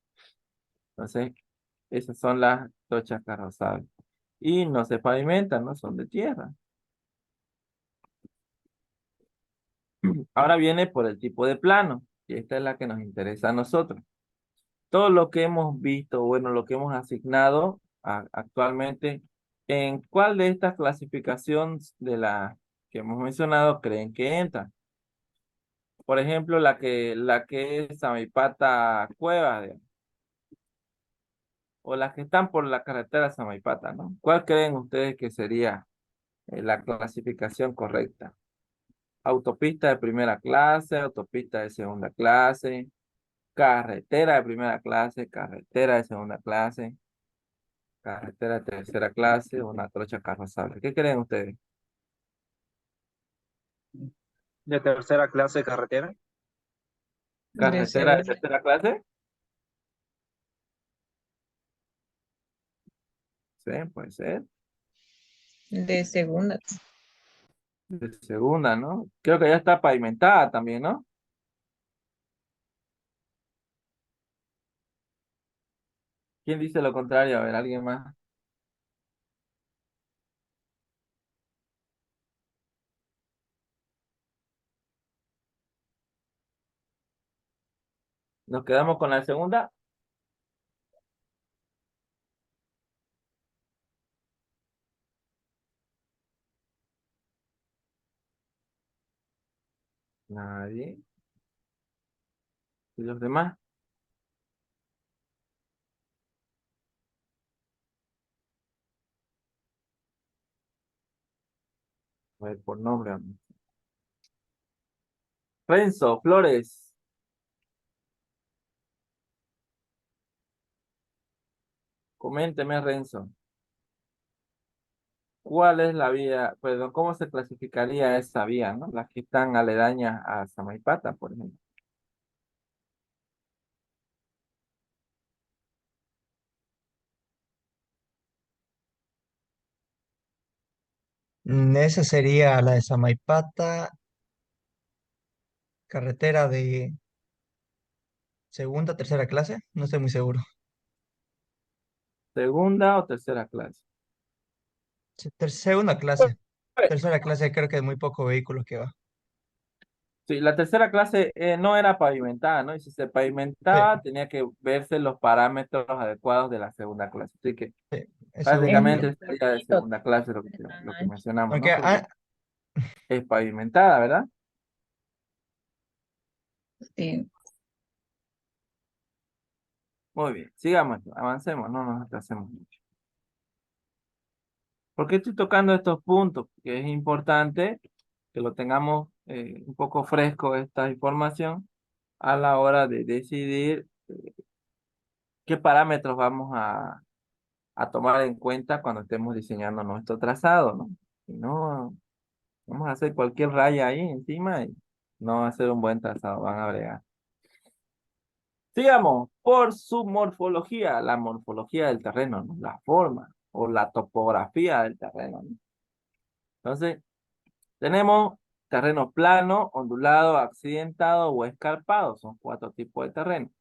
Entonces, esas son las trochas carrozables. Y no se pavimentan, ¿no? Son de tierra. Ahora viene por el tipo de plano. Y esta es la que nos interesa a nosotros. Todo lo que hemos visto, bueno, lo que hemos asignado actualmente, ¿en cuál de estas clasificaciones de las que hemos mencionado creen que entra? Por ejemplo, la que es Samaipata Cueva, o las que están por la carretera Samaipata, ¿no? ¿Cuál creen ustedes que sería la clasificación correcta? Autopista de primera clase, autopista de segunda clase, carretera de primera clase, carretera de segunda clase, carretera de tercera clase, una trocha carrozable. ¿Qué creen ustedes? De tercera clase carretera. De ¿Carretera de segunda. tercera clase? Sí, puede ser. De segunda. De segunda, ¿no? Creo que ya está pavimentada también, ¿no? ¿Quién dice lo contrario? A ver, ¿alguien más? ¿Nos quedamos con la segunda? Nadie. ¿Y los demás? A ver, por nombre. Renzo, Flores. Coménteme, Renzo. ¿Cuál es la vía? Perdón, ¿cómo se clasificaría esa vía, no? Las que están aledañas a Samaipata, por ejemplo. Esa sería la de Samaipata, carretera de segunda, tercera clase, no estoy muy seguro. ¿Segunda o tercera clase? Segunda clase. Tercera clase creo que hay muy pocos vehículos que va. Sí, la tercera clase no era pavimentada, ¿no? Y si se Sí, pavimentaba, tenía que verse los parámetros adecuados de la segunda clase. Así que sí, es segunda Es prácticamente clase. sería de bonito, segunda clase no es tan lo que ancho. mencionamos, Aunque ¿no? Porque es pavimentada, ¿verdad? Sí. Muy bien, sigamos, avancemos, no nos atrasemos mucho. ¿Por qué estoy tocando estos puntos? Porque es importante que lo tengamos un poco fresco esta información a la hora de decidir qué parámetros vamos a tomar en cuenta cuando estemos diseñando nuestro trazado, ¿no? Si no, vamos a hacer cualquier raya ahí encima y no va a ser un buen trazado, van a bregar. Sigamos, por su morfología, la morfología del terreno, ¿no? La forma o la topografía del terreno, ¿no? Entonces, tenemos terreno plano, ondulado, accidentado o escarpado. Son 4 tipos de terreno.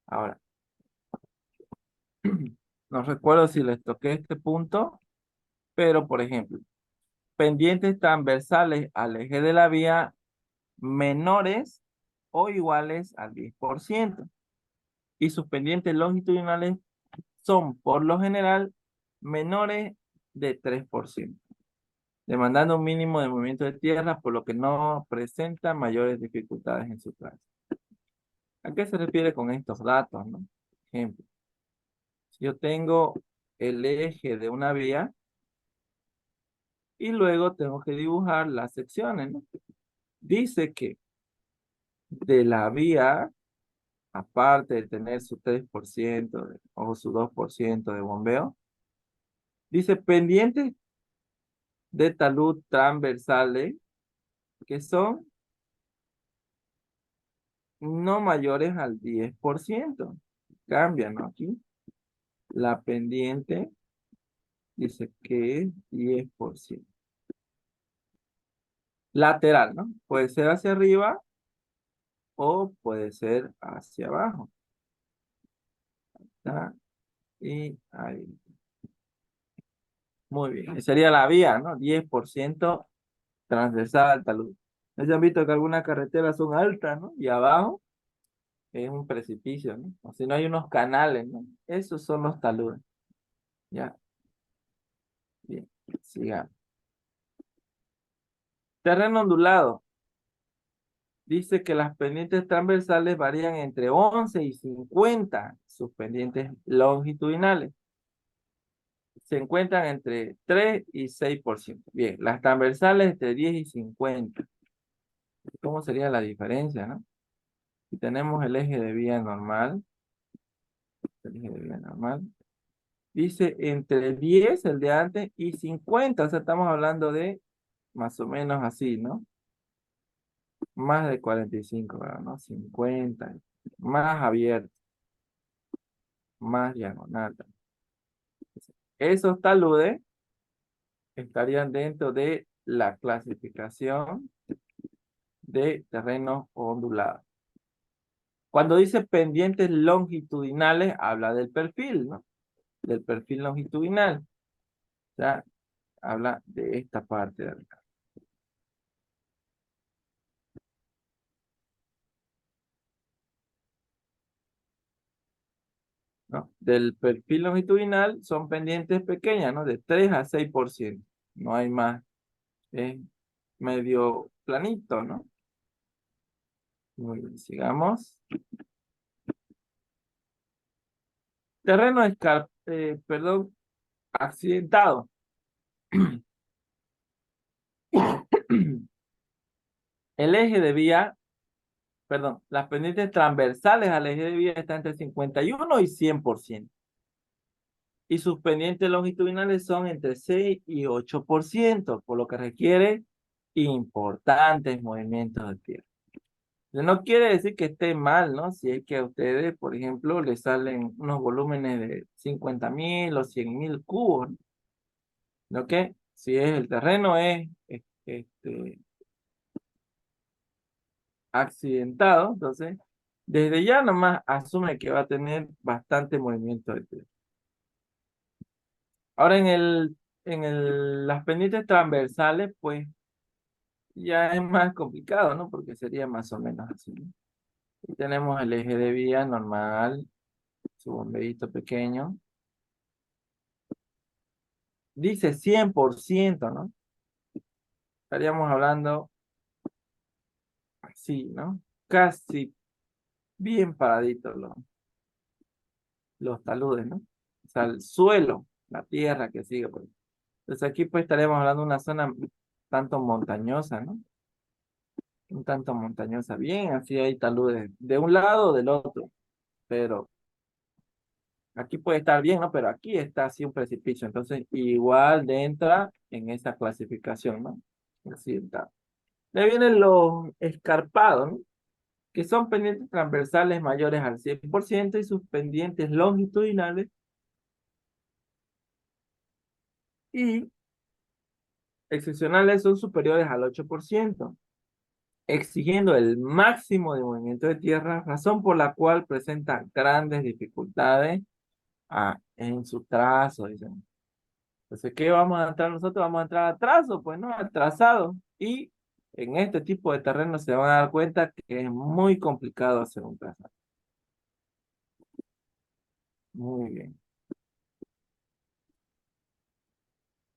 Ahora, no recuerdo si les toqué este punto, pero por ejemplo, pendientes transversales al eje de la vía menores o iguales al 10%. Y sus pendientes longitudinales son por lo general menores de 3%, demandando un mínimo de movimiento de tierra, por lo que no presenta mayores dificultades en su tránsito. ¿A qué se refiere con estos datos, no? Ejemplo, si yo tengo el eje de una vía y luego tengo que dibujar las secciones, ¿no? Dice que de la vía, aparte de tener su 3% o su 2% de bombeo, dice pendientes de talud transversales que son no mayores al 10%. Cambian, ¿no? Aquí la pendiente dice que es 10%. Lateral, ¿no? Puede ser hacia arriba o puede ser hacia abajo. ¿Está? Y ahí. Muy bien. Esa sería la vía, ¿no? 10% transversal al talud. Ya han visto que algunas carreteras son altas, ¿no? Y abajo es un precipicio, ¿no? O si no hay unos canales, ¿no? Esos son los taludes. Ya. Bien. Sigamos. Terreno ondulado. Dice que las pendientes transversales varían entre 11 y 50 sus pendientes longitudinales. Se encuentran entre 3 y 6%. Bien, las transversales entre 10 y 50. ¿Cómo sería la diferencia, no? Si tenemos el eje de vía normal, dice entre 10, el de antes, y 50. O sea, estamos hablando de más o menos así, ¿no? Más de 45 grados, ¿no? 50. Más abierto, más diagonal. Esos taludes estarían dentro de la clasificación de terrenos ondulados. Cuando dice pendientes longitudinales, habla del perfil, ¿no? Del perfil longitudinal. O sea, habla de esta parte de acá, ¿no? Del perfil longitudinal son pendientes pequeñas, ¿no? De 3 a 6%. No hay más. Es medio planito, ¿no? Muy bien, sigamos. Terreno perdón, accidentado. El eje de vía, perdón, las pendientes transversales al eje de vía están entre 51 y 100%. y sus pendientes longitudinales son entre 6 y 8%, por lo que requiere importantes movimientos de tierra. No quiere decir que esté mal, ¿no? Si es que a ustedes, por ejemplo, les salen unos volúmenes de 50.000 o 100.000 cubos, ¿no? Que si es el terreno es accidentado, entonces desde ya nomás asume que va a tener bastante movimiento de tierra. Ahora las pendientes transversales, pues ya es más complicado, ¿no? Porque sería más o menos así, ¿no? Y tenemos el eje de vía normal, su bombeíto pequeño. Dice 100%, ¿no? Estaríamos hablando así, ¿no? Casi bien paraditos los taludes, ¿no? O sea, el suelo, la tierra que sigue, pues. Entonces aquí pues estaremos hablando de una zona tanto montañosa, ¿no? Un tanto montañosa. Bien, así hay taludes de un lado o del otro, pero aquí puede estar bien, ¿no? Pero aquí está así un precipicio, entonces igual entra en esa clasificación, ¿no? Así está. Le vienen los escarpados, ¿no? Que son pendientes transversales mayores al 100% y sus pendientes longitudinales y excepcionales son superiores al 8%, exigiendo el máximo de movimiento de tierra, razón por la cual presenta grandes dificultades en su trazo, dicen. Entonces, ¿qué vamos a entrar nosotros? Vamos a entrar a trazo, pues, ¿no? Al trazado. Y en este tipo de terreno se van a dar cuenta que es muy complicado hacer un trazado. Muy bien.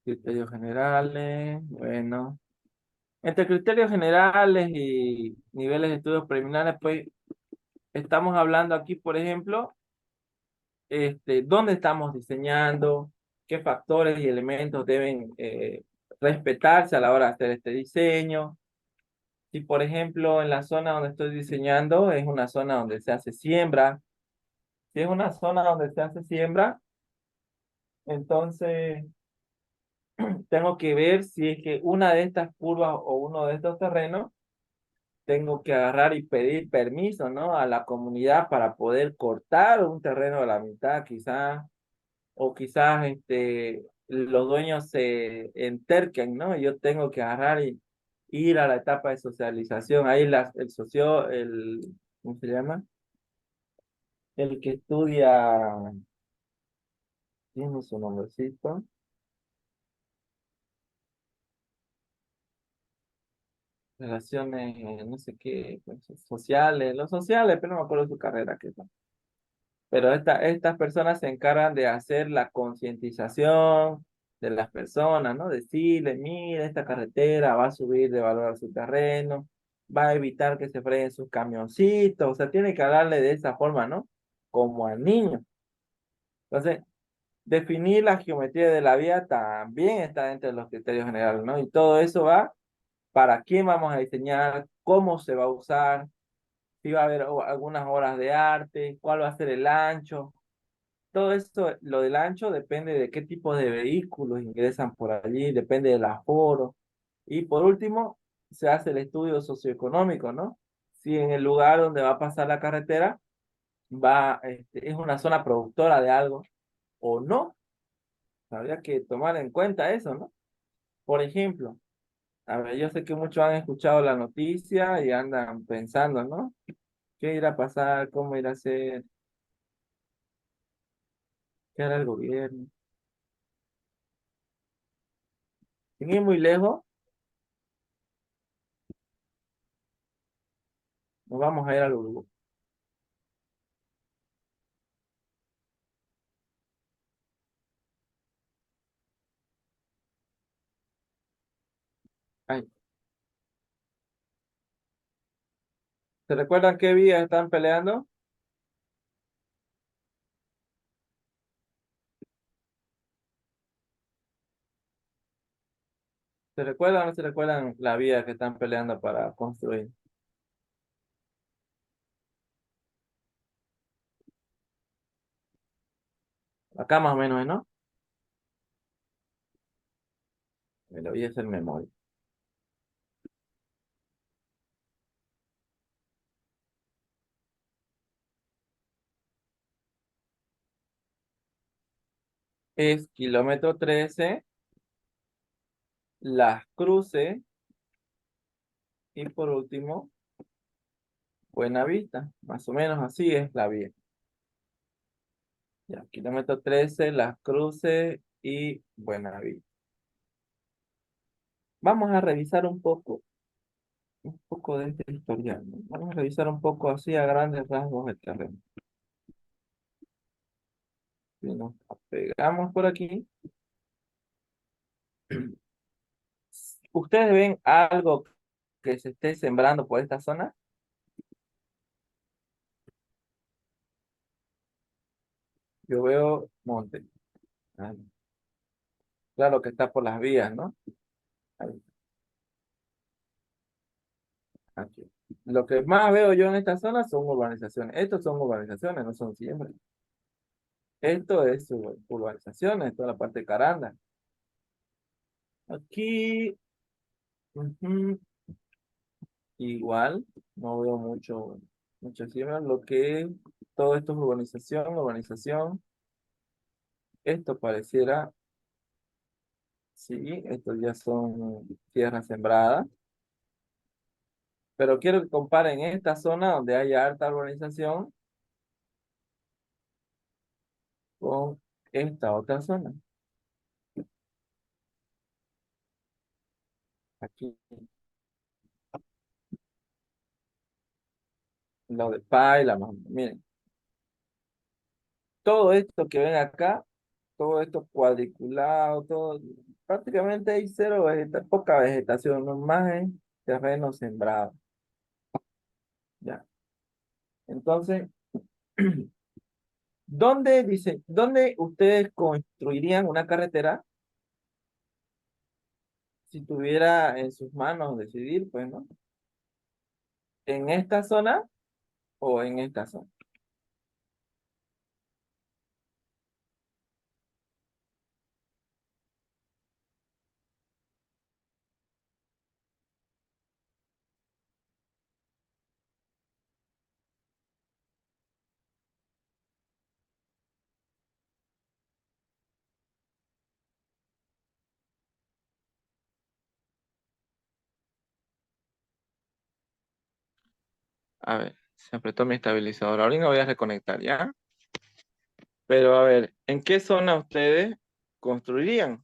Criterios generales, bueno. Entre criterios generales y niveles de estudios preliminares, pues, estamos hablando aquí, por ejemplo, dónde estamos diseñando, qué factores y elementos deben respetarse a la hora de hacer este diseño. Si, por ejemplo, en la zona donde estoy diseñando es una zona donde se hace siembra, si es una zona donde se hace siembra, entonces tengo que ver si es que una de estas curvas o uno de estos terrenos, tengo que agarrar y pedir permiso, ¿no? A la comunidad para poder cortar un terreno a la mitad, quizás, o quizás los dueños se enterquen, ¿no? Yo tengo que agarrar y ir a la etapa de socialización. Ahí ¿cómo se llama? El que estudia, tiene su nombrecito, relaciones, no sé qué, pues, sociales, los sociales, pero no me acuerdo su carrera, qué tal. Pero estas personas se encargan de hacer la concientización de las personas, ¿no? Decirle, mire, esta carretera va a subir de valor a su terreno, va a evitar que se frenen sus camioncitos, o sea, tiene que hablarle de esa forma, ¿no? Como al niño. Entonces, definir la geometría de la vía también está dentro de los criterios generales, ¿no? Y todo eso va para quién vamos a diseñar, cómo se va a usar, si va a haber algunas horas de arte, cuál va a ser el ancho. Todo esto, lo del ancho depende de qué tipo de vehículos ingresan por allí, depende del aforo. Y por último, se hace el estudio socioeconómico, ¿no? Si en el lugar donde va a pasar la carretera es una zona productora de algo o no. Habría que tomar en cuenta eso, ¿no? Por ejemplo, a ver, yo sé que muchos han escuchado la noticia y andan pensando, ¿no? ¿Qué irá a pasar? ¿Cómo irá a ser? ¿Qué hará el gobierno? Sin ir muy lejos, nos vamos a ir al Uruguay. Ay, ¿se recuerdan qué vías están peleando? ¿Se recuerdan o no se recuerdan la vía que están peleando para construir? Acá más o menos, ¿no? Me lo voy a hacer memoria. Es kilómetro 13, Las Cruces y por último, Buenavista. Más o menos así es la vía. Ya, kilómetro 13, Las Cruces y Buenavista. Vamos a revisar un poco de este historial, ¿no? Vamos a revisar un poco así a grandes rasgos el terreno. Si nos pegamos por aquí, ¿ustedes ven algo que se esté sembrando por esta zona? Yo veo monte. Ah, claro que está por las vías, ¿no? Ahí, aquí. Lo que más veo yo en esta zona son urbanizaciones. Estos son urbanizaciones, no son siembras. Esto es urbanizaciones, toda la parte de Caranda. Aquí, ujú, igual, no veo mucho siembra. Lo que es, todo esto es urbanización, urbanización. Esto pareciera, sí, estos ya son tierras sembradas. Pero quiero que comparen esta zona donde hay alta urbanización con esta otra zona. Aquí, lo de Paila, más o menos. Miren, todo esto que ven acá, todo esto cuadriculado, todo, prácticamente hay poca vegetación, no más es terreno sembrado. Ya. Entonces, ¿dónde ustedes construirían una carretera si tuviera en sus manos decidir, pues, ¿no? ¿En esta zona o en esta zona? A ver, se apretó mi estabilizador. Ahorita voy a reconectar, ¿ya? Pero a ver, ¿en qué zona ustedes construirían?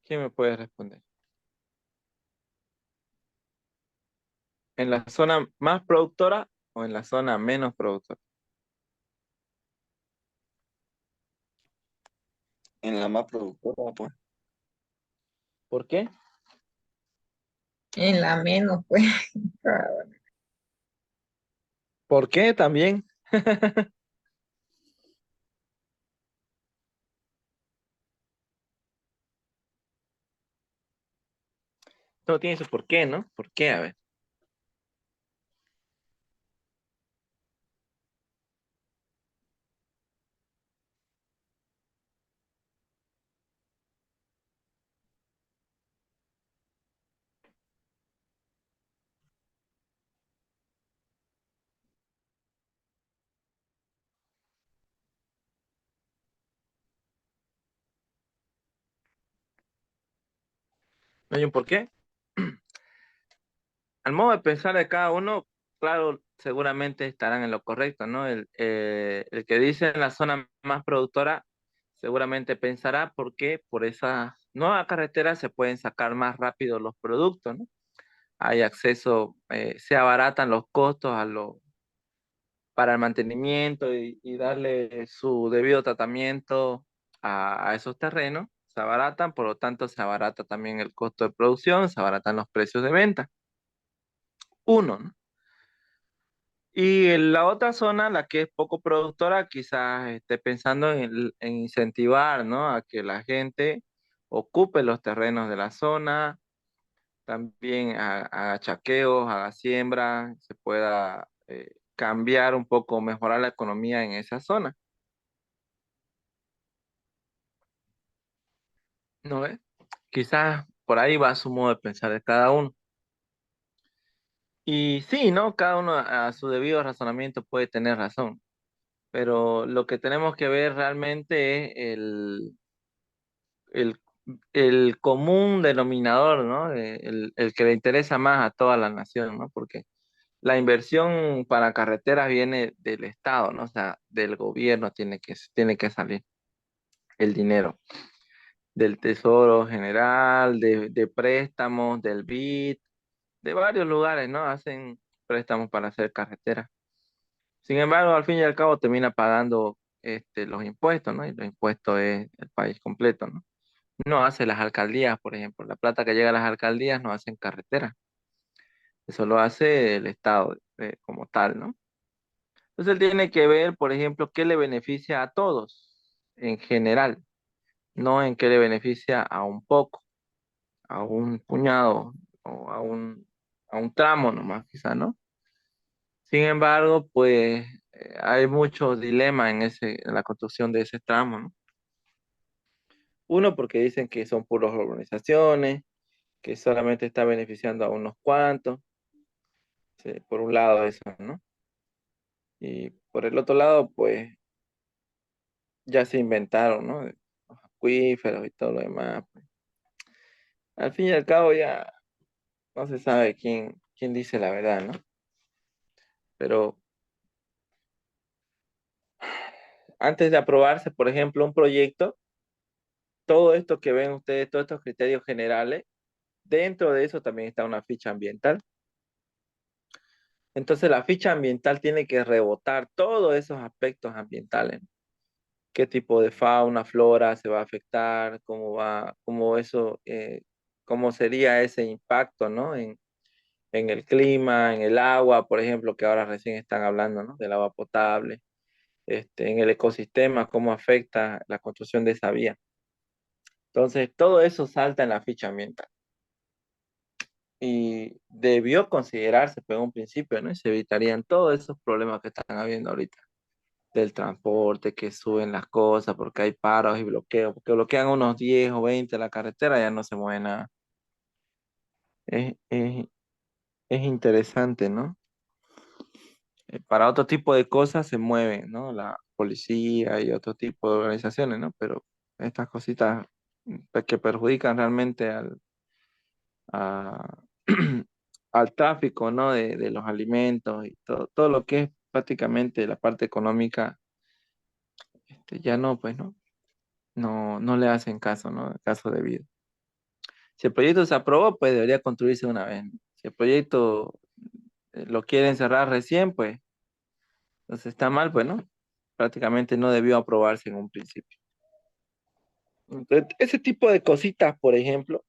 ¿Quién me puede responder? ¿En la zona más productora o en la zona menos productora? En la más productora, pues. ¿Por qué? En la menos, pues. ¿Por qué también? Todo tiene su por qué, ¿no? ¿Por qué? A ver. ¿No hay un por qué? Al modo de pensar de cada uno, claro, seguramente estarán en lo correcto, ¿no? El que dice en la zona más productora, seguramente pensará por qué por esa nueva carretera se pueden sacar más rápido los productos, ¿no? Hay acceso, se abaratan los costos para el mantenimiento y darle su debido tratamiento a esos terrenos. Se abaratan, por lo tanto, se abarata también el costo de producción, se abaratan los precios de venta. Uno, ¿no? Y en la otra zona, la que es poco productora, quizás esté pensando en incentivar, ¿no? A que la gente ocupe los terrenos de la zona, también haga chaqueos, haga siembra, se pueda cambiar un poco, mejorar la economía en esa zona. ¿No ve? Quizás por ahí va su modo de pensar de cada uno. Y sí, ¿no? Cada uno a su debido razonamiento puede tener razón, pero lo que tenemos que ver realmente es el, el común denominador, ¿no? El que le interesa más a toda la nación, ¿no? Porque la inversión para carreteras viene del Estado, ¿no? O sea, del gobierno tiene que salir el dinero, del Tesoro General, de préstamos, del BID, de varios lugares, ¿no? Hacen préstamos para hacer carreteras. Sin embargo, al fin y al cabo termina pagando los impuestos, ¿no? Y los impuestos es el país completo, ¿no? No hace las alcaldías, por ejemplo. La plata que llega a las alcaldías no hacen carreteras. Eso lo hace el Estado como tal, ¿no? Entonces él tiene que ver, por ejemplo, qué le beneficia a todos en general, no en qué le beneficia a un poco, a un puñado o a un tramo nomás, quizá, ¿no? Sin embargo, pues hay muchos dilemas en la construcción de ese tramo, ¿no? Uno, porque dicen que son puras urbanizaciones, que solamente está beneficiando a unos cuantos, sí, por un lado eso, ¿no? Y por el otro lado, pues ya se inventaron, ¿no? Los acuíferos y todo lo demás, pues. Al fin y al cabo ya no se sabe quién dice la verdad, ¿no? Pero antes de aprobarse, por ejemplo, un proyecto, todo esto que ven ustedes, todos estos criterios generales, dentro de eso también está una ficha ambiental. Entonces la ficha ambiental tiene que rebotar todos esos aspectos ambientales, ¿no? Qué tipo de fauna, flora se va a afectar, cómo sería ese impacto, ¿no? En el clima, en el agua, por ejemplo, que ahora recién están hablando, ¿no? Del agua potable, en el ecosistema, cómo afecta la construcción de esa vía. Entonces, todo eso salta en la ficha ambiental. Y debió considerarse, pues, en un principio, ¿no? Y se evitarían todos esos problemas que están habiendo ahorita, del transporte, que suben las cosas, porque hay paros y bloqueos, porque bloquean unos 10 o 20 la carretera, ya no se mueve nada. Es, es, es interesante, ¿no? Para otro tipo de cosas se mueven, ¿no? La policía y otro tipo de organizaciones, ¿no? Pero estas cositas que perjudican realmente a- al tráfico, ¿no? De los alimentos y todo lo que es prácticamente la parte económica, ya no, pues, ¿no? No le hacen caso, ¿no? Caso debido. Si el proyecto se aprobó, pues debería construirse una vez, ¿no? Si el proyecto lo quieren cerrar recién, pues, entonces está mal, pues, ¿no? Prácticamente no debió aprobarse en un principio. Entonces, ese tipo de cositas, por ejemplo,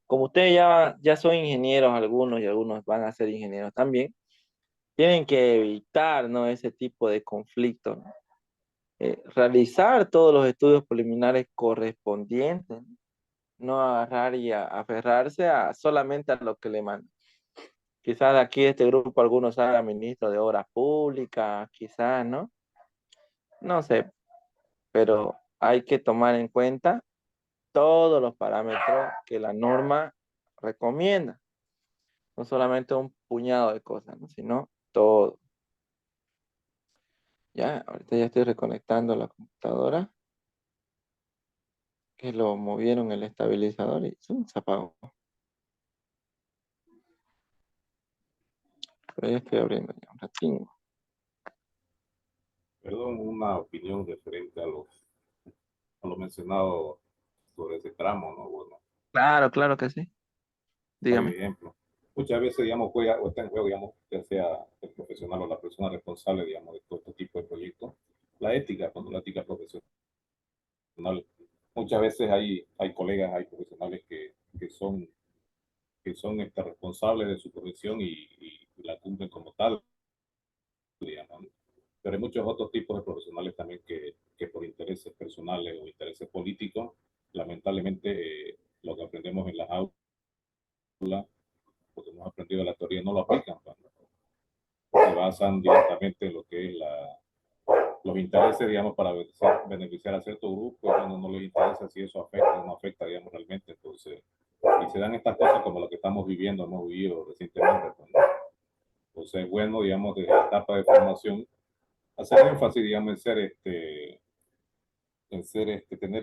como ustedes ya son ingenieros algunos y algunos van a ser ingenieros también, tienen que evitar, ¿no? Ese tipo de conflictos, ¿no? Realizar todos los estudios preliminares correspondientes, ¿no? No agarrar y aferrarse solamente a lo que le mandan. Quizás de aquí de este grupo algunos hagan ministro de Obras Públicas, quizás, ¿no? No sé, pero hay que tomar en cuenta todos los parámetros que la norma recomienda. No solamente un puñado de cosas, ¿no? Sino todo. Ya, ahorita ya estoy reconectando la computadora, que lo movieron el estabilizador y ¡zum! Se apagó. Pero ya estoy abriendo ya un ratingo. Perdón, una opinión referente a lo mencionado sobre ese tramo, ¿no? Bueno, Claro, claro que sí. varios Dígame. ejemplos. Muchas veces, digamos, juega o está en juego, digamos, ya sea el profesional o la persona responsable, digamos, de todo este tipo de proyectos. La ética, cuando la ética profesional. Muchas veces hay colegas, hay profesionales que son responsables de su profesión y la cumplen como tal, digamos, ¿no? Pero hay muchos otros tipos de profesionales también que por intereses personales o intereses políticos, lamentablemente lo que aprendemos en las aulas, lo que hemos aprendido en la teoría, no lo aplican. Se basan directamente en lo que es los intereses, digamos, para beneficiar a cierto grupo, y bueno, no les interesa si eso afecta o no afecta, digamos, realmente. Entonces, y se dan estas cosas como lo que estamos viviendo, hemos vivido recientemente. Pues, ¿no? Entonces, es bueno, digamos, desde la etapa de formación, hacer énfasis, digamos, tener,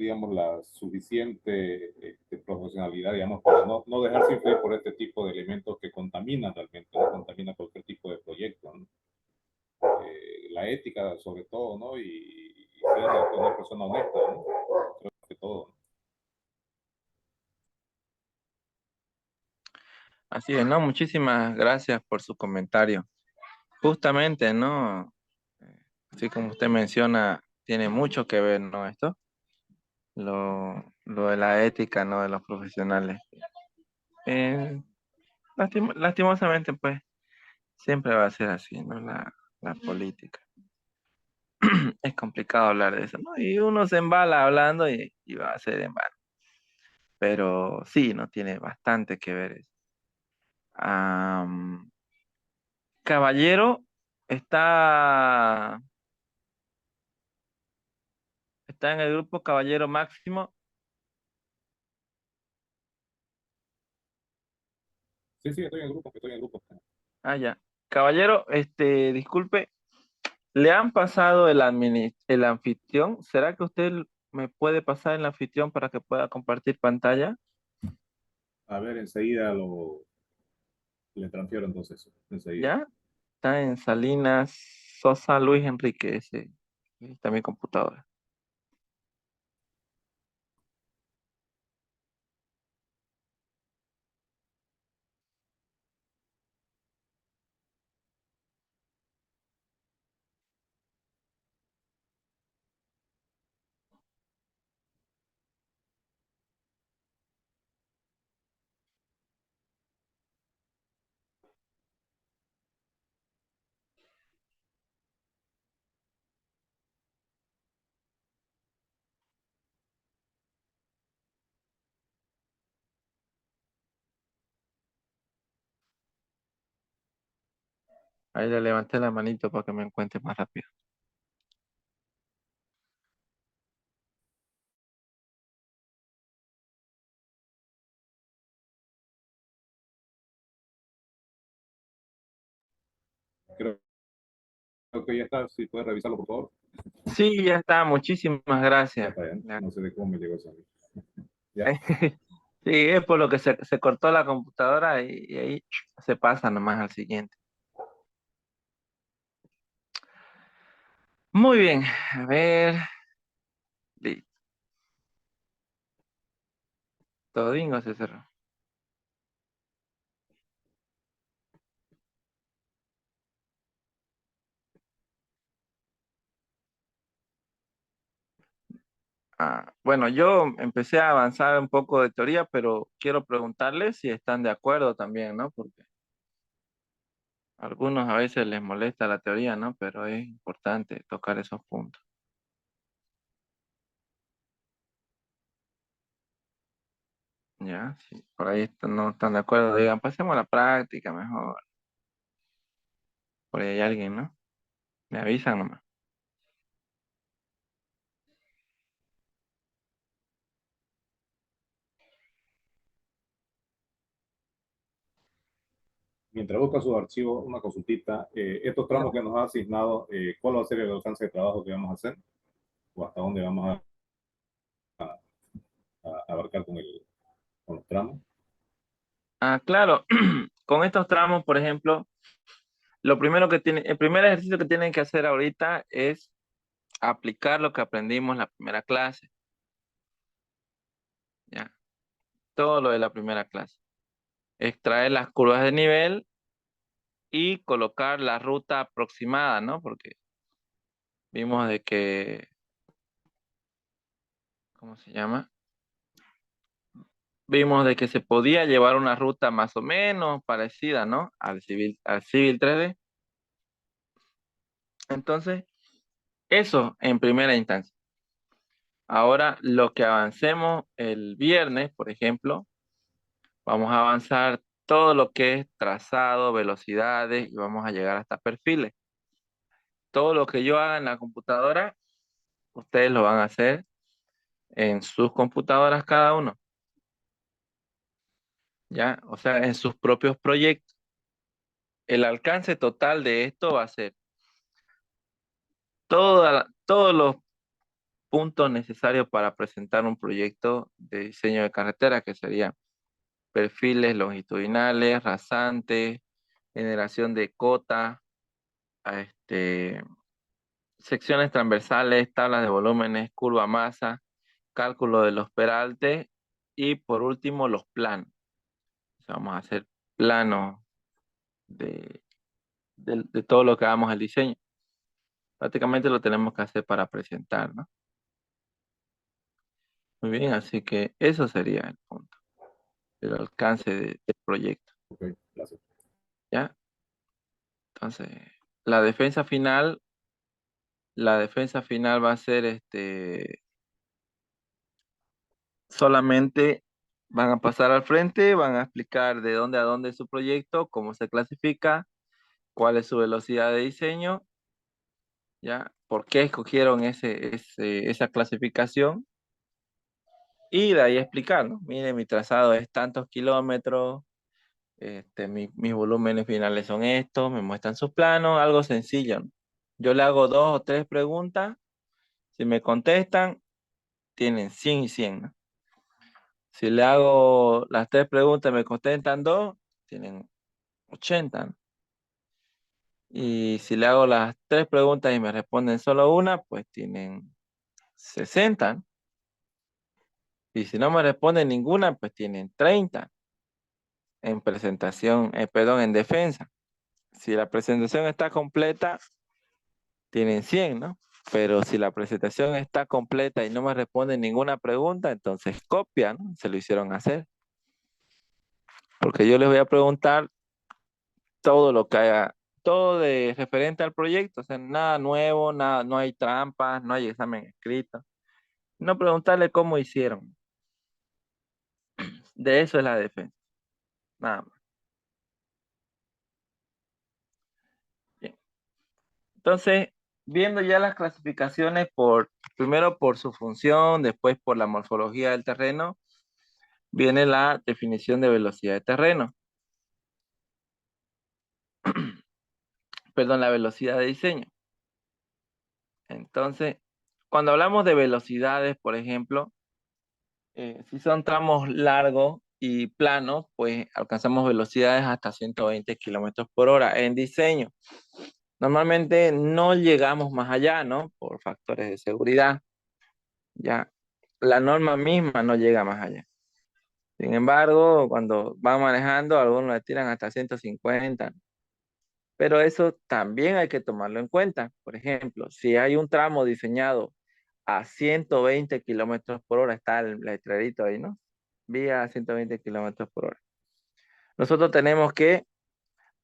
digamos, la suficiente profesionalidad, digamos, para no dejarse influir por este tipo de elementos que contaminan realmente, no contaminan cualquier tipo de proyecto, ¿no? La ética sobre todo, ¿no? Y ser una persona honesta, ¿no? Creo que todo. Así es, ¿no? Muchísimas gracias por su comentario. Justamente, ¿no? Así como usted menciona, tiene mucho que ver, ¿no? Esto, lo de la ética, ¿no? De los profesionales. Eh, lastimosamente, pues, siempre va a ser así, ¿no? La política. Es complicado hablar de eso, ¿no? Y uno se embala hablando y va a ser en vano. Pero sí, ¿no? Tiene bastante que ver eso. Caballero está, está en el grupo Caballero Máximo. Sí, sí, estoy en el grupo. Ah, ya. Caballero, disculpe, ¿le han pasado el anfitrión? ¿Será que usted me puede pasar el anfitrión para que pueda compartir pantalla? A ver, enseguida le transfiero entonces, enseguida. ¿Ya? Está en Salinas Sosa Luis Enrique, ese. Está mi computadora. Ahí le levanté la manito para que me encuentre más rápido. Creo que ya está, si puede revisarlo, por favor. Sí, ya está. Muchísimas Ya gracias. está, ya. No sé de cómo me llegó eso a mí. Ya. Sí, es por lo que se cortó la computadora y ahí se pasa nomás al siguiente. Muy bien, a ver. Listo. Todingo se cerró. Bueno, yo empecé a avanzar un poco de teoría, pero quiero preguntarles si están de acuerdo también, ¿no? Porque a algunos a veces les molesta la teoría, ¿no? Pero es importante tocar esos puntos. Ya, si por ahí no están de acuerdo, digan, pasemos a la práctica mejor. Por ahí hay alguien, ¿no? Me avisan nomás. Mientras busca sus archivos, una consultita. Estos tramos que nos ha asignado, ¿cuál va a ser el alcance de trabajo que vamos a hacer? ¿O hasta dónde vamos a abarcar con los tramos? Claro, con estos tramos, por ejemplo, el primer ejercicio que tienen que hacer ahorita es aplicar lo que aprendimos en la primera clase. Ya, todo lo de la primera clase. Extraer las curvas de nivel y colocar la ruta aproximada, ¿no? Porque vimos de que, ¿cómo se llama? Vimos de que se podía llevar una ruta más o menos parecida, ¿no? Al Civil 3D. Entonces, eso en primera instancia. Ahora, lo que avancemos el viernes, por ejemplo, vamos a avanzar todo lo que es trazado, velocidades, y vamos a llegar hasta perfiles. Todo lo que yo haga en la computadora, ustedes lo van a hacer en sus computadoras cada uno. ¿Ya? O sea, en sus propios proyectos. El alcance total de esto va a ser todos los puntos necesarios para presentar un proyecto de diseño de carretera, que serían perfiles longitudinales, rasantes, generación de cota, secciones transversales, tablas de volúmenes, curva masa, cálculo de los peraltes y por último los planos. O sea, vamos a hacer planos de todo lo que hagamos el diseño. Prácticamente lo tenemos que hacer para presentar, ¿no? Muy bien, así que eso sería el punto, el alcance del proyecto. Ok, gracias. ¿Ya? Entonces, la defensa final va a ser solamente van a pasar al frente, van a explicar de dónde a dónde es su proyecto, cómo se clasifica, cuál es su velocidad de diseño, ¿ya? ¿Por qué escogieron esa clasificación? Y de ahí explicar, ¿no? Mire, mi trazado es tantos kilómetros, mis volúmenes finales son estos, me muestran sus planos, algo sencillo, ¿no? Yo le hago 2 o 3 preguntas, si me contestan, tienen 100 y 100, ¿no? Si le hago las 3 preguntas y me contestan 2, tienen 80, ¿no? Y si le hago las 3 preguntas y me responden solo una, pues tienen 60, ¿no? Y si no me responden ninguna, pues tienen 30 en presentación, perdón, en defensa. Si la presentación está completa, tienen 100, ¿no? Pero si la presentación está completa y no me responden ninguna pregunta, entonces copia, ¿no? Se lo hicieron hacer. Porque yo les voy a preguntar todo lo que haya, todo de referente al proyecto, o sea, nada nuevo, nada, no hay trampas, no hay examen escrito. No preguntarle cómo hicieron. De eso es la defensa. Nada más. Bien. Entonces, viendo ya las clasificaciones primero por su función, después por la morfología del terreno, viene la definición de velocidad de terreno. Perdón, la velocidad de diseño. Entonces, cuando hablamos de velocidades, por ejemplo, si son tramos largos y planos, pues alcanzamos velocidades hasta 120 kilómetros por hora en diseño. Normalmente no llegamos más allá, ¿no? Por factores de seguridad. Ya, la norma misma no llega más allá. Sin embargo, cuando van manejando, algunos le tiran hasta 150. Pero eso también hay que tomarlo en cuenta. Por ejemplo, si hay un tramo diseñado a 120 kilómetros por hora, está el letrerito ahí, ¿no? Vía a 120 kilómetros por hora. Nosotros tenemos que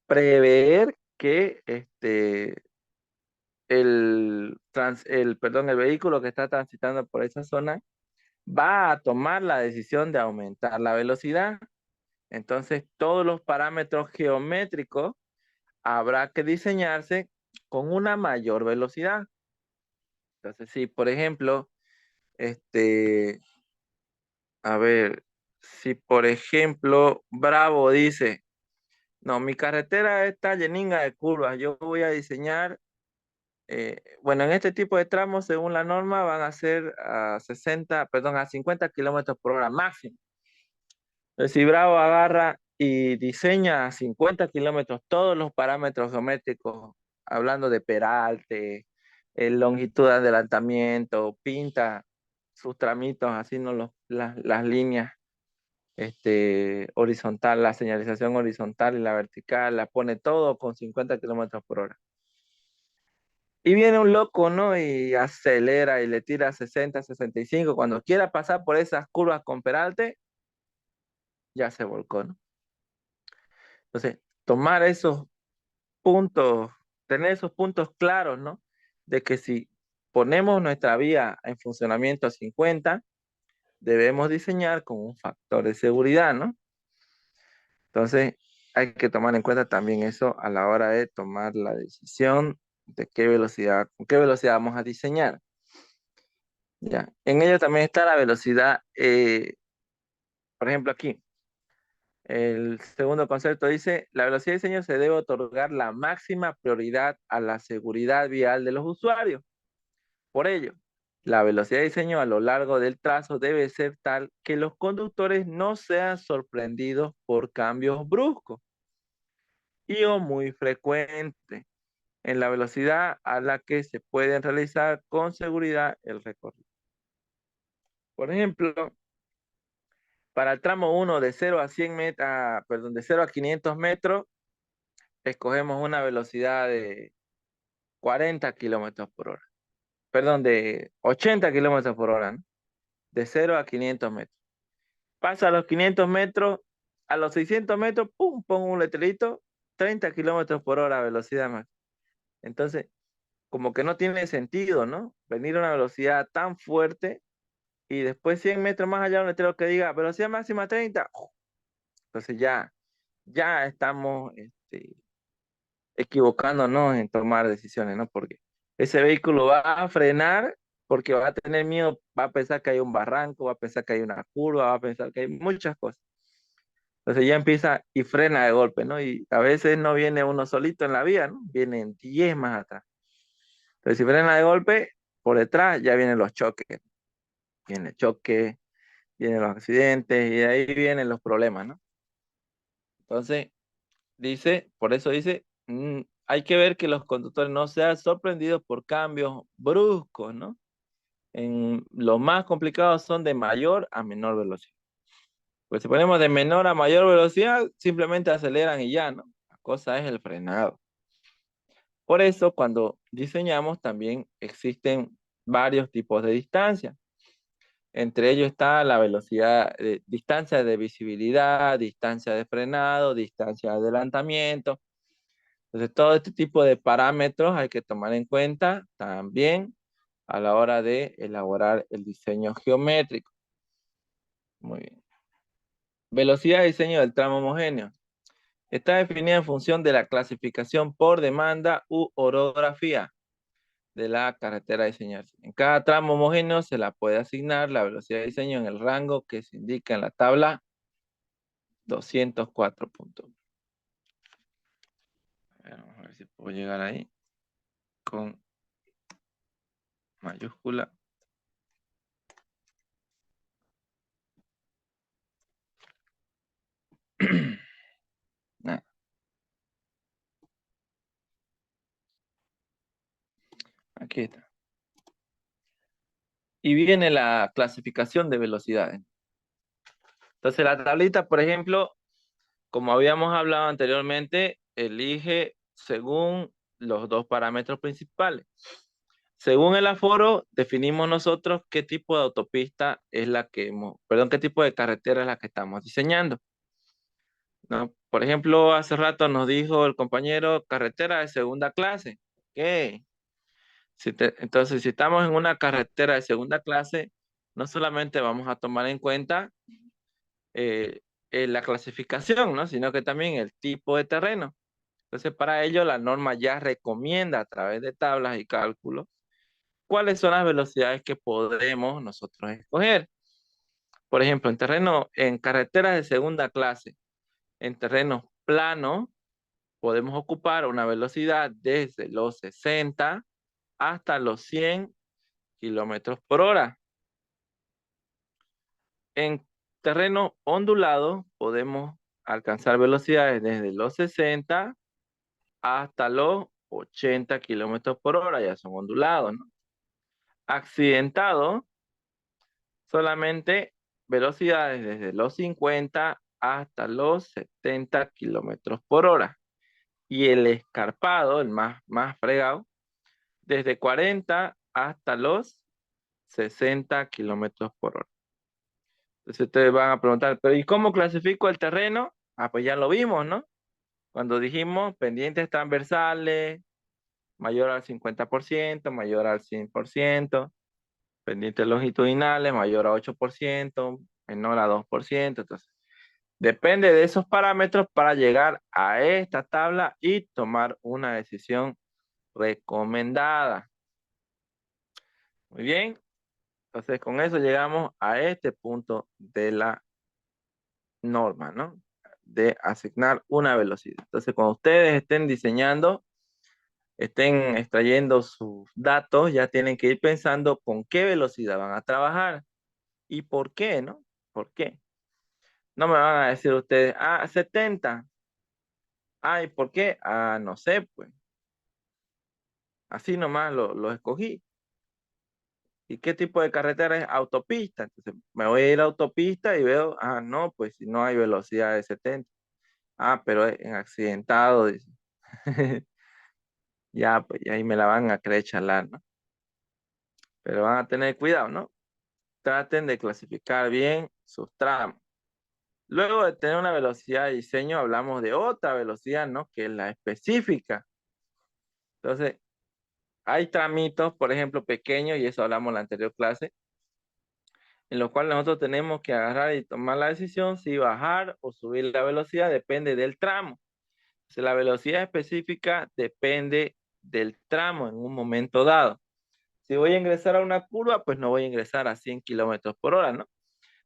prever que el vehículo que está transitando por esa zona va a tomar la decisión de aumentar la velocidad. Entonces, todos los parámetros geométricos habrá que diseñarse con una mayor velocidad. Entonces, si por ejemplo, a ver, si por ejemplo Bravo dice, no, mi carretera está lleninga de curvas, yo voy a diseñar, bueno, en este tipo de tramos, según la norma, van a ser a 50 kilómetros por hora máximo. Entonces, si Bravo agarra y diseña a 50 kilómetros todos los parámetros geométricos, hablando de peralte, longitud de adelantamiento, pinta sus tramitos, así no las líneas horizontal, la señalización horizontal y la vertical, la pone todo con 50 kilómetros por hora. Y viene un loco, ¿no? Y acelera y le tira 60, 65. Cuando quiera pasar por esas curvas con peralte, ya se volcó, ¿no? Entonces, tomar esos puntos, tener esos puntos claros, ¿no? De que si ponemos nuestra vía en funcionamiento a 50, debemos diseñar con un factor de seguridad, ¿no? Entonces, hay que tomar en cuenta también eso a la hora de tomar la decisión de con qué velocidad vamos a diseñar. Ya. En ello también está la velocidad, por ejemplo, aquí. El segundo concepto dice, la velocidad de diseño se debe otorgar la máxima prioridad a la seguridad vial de los usuarios. Por ello, la velocidad de diseño a lo largo del trazo debe ser tal que los conductores no sean sorprendidos por cambios bruscos y o muy frecuentes en la velocidad a la que se pueden realizar con seguridad el recorrido. Por ejemplo, para el tramo 1 de 0 a 100 metros, perdón, de 0 a 500 metros, escogemos una velocidad de 40 kilómetros por hora. Perdón, de 80 kilómetros por hora, ¿no? De 0 a 500 metros. Pasa a los 500 metros, a los 600 metros, pum, pongo un letrerito, 30 kilómetros por hora velocidad más. Entonces, como que no tiene sentido, ¿no? Venir a una velocidad tan fuerte y después 100 metros más allá un letrero que diga velocidad máxima 30. Entonces ya estamos equivocándonos en tomar decisiones, ¿no? Porque ese vehículo va a frenar porque va a tener miedo, va a pensar que hay un barranco, va a pensar que hay una curva, va a pensar que hay muchas cosas. Entonces ya empieza y frena de golpe, ¿no? Y a veces no viene uno solito en la vía, ¿no? Vienen 10 más atrás. Entonces si frena de golpe, por detrás ya vienen los choques. Viene el choque, vienen los accidentes y de ahí vienen los problemas, ¿no? Entonces, por eso dice, hay que ver que los conductores no sean sorprendidos por cambios bruscos, ¿no? Los más complicados son de mayor a menor velocidad. Pues si ponemos de menor a mayor velocidad, simplemente aceleran y ya, ¿no? La cosa es el frenado. Por eso, cuando diseñamos, también existen varios tipos de distancia. Entre ellos está la velocidad, distancia de visibilidad, distancia de frenado, distancia de adelantamiento. Entonces, todo este tipo de parámetros hay que tomar en cuenta también a la hora de elaborar el diseño geométrico. Muy bien. Velocidad de diseño del tramo homogéneo. Está definida en función de la clasificación por demanda u orografía de la carretera a diseñar. En cada tramo homogéneo se la puede asignar la velocidad de diseño en el rango que se indica en la tabla 204.1. Vamos a ver si puedo llegar ahí con mayúscula. Aquí está. Y viene la clasificación de velocidades. Entonces la tablita, por ejemplo, como habíamos hablado anteriormente, elige según los dos parámetros principales. Según el aforo, definimos nosotros qué tipo de autopista es la que qué tipo de carretera es la que estamos diseñando, ¿no? Por ejemplo, hace rato nos dijo el compañero carretera de segunda clase. ¿Qué? Entonces, si estamos en una carretera de segunda clase, no solamente vamos a tomar en cuenta la clasificación, ¿no? Sino que también el tipo de terreno. Entonces, para ello, la norma ya recomienda a través de tablas y cálculos cuáles son las velocidades que podemos nosotros escoger. Por ejemplo, en carreteras de segunda clase, en terrenos planos, podemos ocupar una velocidad desde los 60 hasta los 100 kilómetros por hora. En terreno ondulado podemos alcanzar velocidades desde los 60 hasta los 80 kilómetros por hora, ya son ondulados, ¿no? Accidentado, solamente velocidades desde los 50 hasta los 70 kilómetros por hora. Y el escarpado, el más fregado, desde 40 hasta los 60 kilómetros por hora. Entonces ustedes van a preguntar, pero ¿y cómo clasifico el terreno? Pues ya lo vimos, ¿no? Cuando dijimos pendientes transversales, mayor al 50%, mayor al 100%, pendientes longitudinales, mayor a 8%, menor a 2%. Entonces, Depende de esos parámetros para llegar a esta tabla y tomar una decisión recomendada. Muy bien. Entonces, con eso llegamos a este punto de la norma, ¿no? De asignar una velocidad. Entonces, cuando ustedes estén diseñando, estén extrayendo sus datos, ya tienen que ir pensando con qué velocidad van a trabajar y por qué, ¿no? ¿Por qué? No me van a decir ustedes, 70. ¿Y por qué? No sé, pues. Así nomás lo escogí. ¿Y qué tipo de carretera es? Autopista. Entonces, me voy a ir a autopista y veo, no, pues si no hay velocidad de 70. Pero en accidentado, dice. Ya, pues y ahí me la van a querer chalar, ¿no? Pero van a tener cuidado, ¿no? Traten de clasificar bien sus tramos. Luego de tener una velocidad de diseño, hablamos de otra velocidad, ¿no? Que es la específica. Entonces, hay tramitos, por ejemplo, pequeños, y eso hablamos en la anterior clase, en los cuales nosotros tenemos que agarrar y tomar la decisión si bajar o subir la velocidad, depende del tramo. Entonces, la velocidad específica depende del tramo en un momento dado. Si voy a ingresar a una curva, pues no voy a ingresar a 100 kilómetros por hora, ¿no?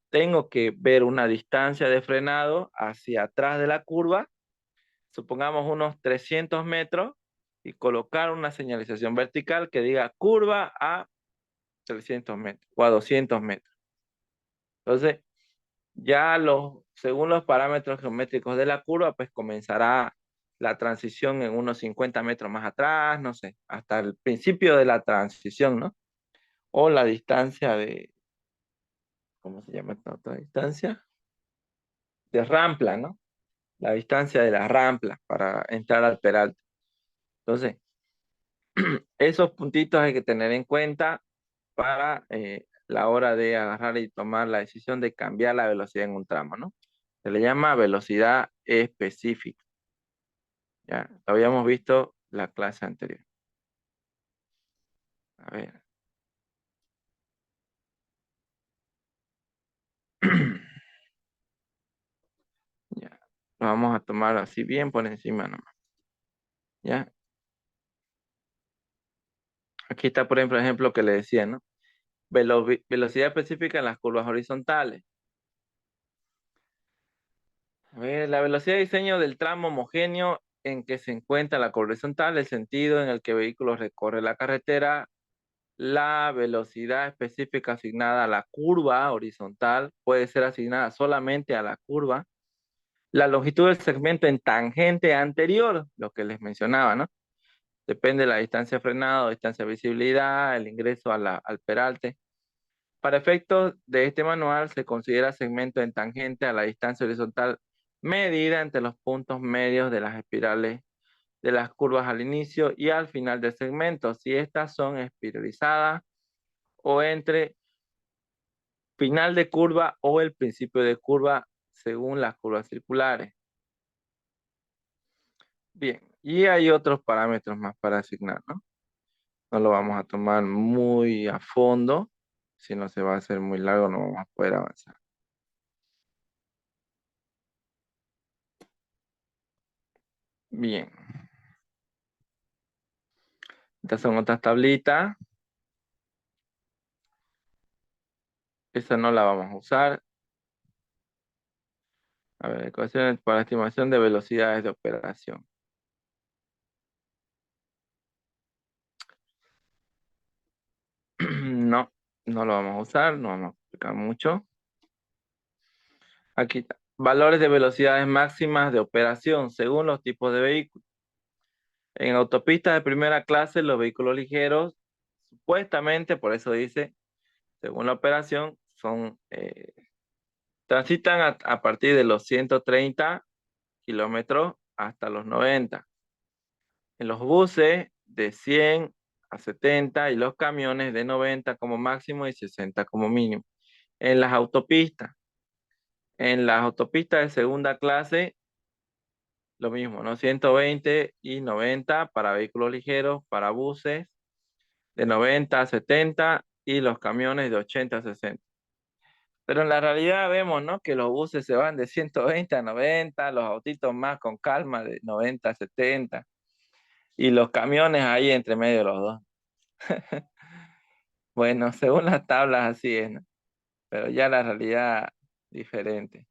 Tengo que ver una distancia de frenado hacia atrás de la curva, supongamos unos 300 metros, y colocar una señalización vertical que diga curva a 300 metros o a 200 metros. Entonces, ya según los parámetros geométricos de la curva, pues comenzará la transición en unos 50 metros más atrás, no sé, hasta el principio de la transición, ¿no? O la distancia ¿cómo se llama esta otra distancia? De rampla, ¿no? La distancia de la rampla para entrar al peralte. Entonces, esos puntitos hay que tener en cuenta para la hora de agarrar y tomar la decisión de cambiar la velocidad en un tramo, ¿no? Se le llama velocidad específica. Ya, lo habíamos visto la clase anterior. A ver. Ya, lo vamos a tomar así bien por encima nomás. ¿Ya? Aquí está, por ejemplo, que le decía, ¿no? Velocidad específica en las curvas horizontales. A ver, la velocidad de diseño del tramo homogéneo en que se encuentra la curva horizontal, el sentido en el que el vehículo recorre la carretera, la velocidad específica asignada a la curva horizontal puede ser asignada solamente a la curva. La longitud del segmento en tangente anterior, lo que les mencionaba, ¿no? Depende de la distancia frenado, distancia de visibilidad, el ingreso al peralte. Para efectos de este manual se considera segmento en tangente a la distancia horizontal medida entre los puntos medios de las espirales de las curvas al inicio y al final del segmento, si estas son espiralizadas o entre final de curva o el principio de curva según las curvas circulares. Bien, y hay otros parámetros más para asignar, ¿no? No lo vamos a tomar muy a fondo, si no se va a hacer muy largo, no vamos a poder avanzar. Bien. Estas son otras tablitas. Esa no la vamos a usar. A ver, ecuaciones para estimación de velocidades de operación. No, no lo vamos a usar, no vamos a explicar mucho. Aquí está. Valores de velocidades máximas de operación según los tipos de vehículos. En autopistas de primera clase, los vehículos ligeros, supuestamente, por eso dice, según la operación, transitan a partir de los 130 kilómetros hasta los 90. En los buses de 100 a 70 y los camiones de 90 como máximo y 60 como mínimo. En las autopistas de segunda clase, lo mismo, ¿no? 120 y 90 para vehículos ligeros, para buses de 90 a 70 y los camiones de 80 a 60. Pero en la realidad vemos, ¿no? Que los buses se van de 120 a 90, los autitos más con calma de 90 a 70, y los camiones ahí entre medio de los dos. Bueno, según las tablas así es, ¿no? Pero ya la realidad diferente.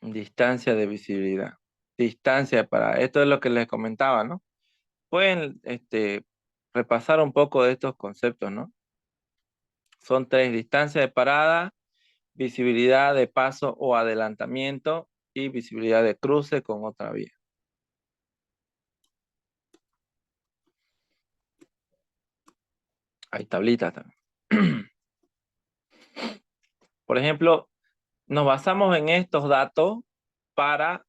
Distancia de visibilidad. Distancia para... Esto es lo que les comentaba, ¿no? Pueden repasar un poco de estos conceptos, ¿no? Son tres: distancia de parada, visibilidad de paso o adelantamiento y visibilidad de cruce con otra vía. Hay tablitas también. Por ejemplo, nos basamos en estos datos para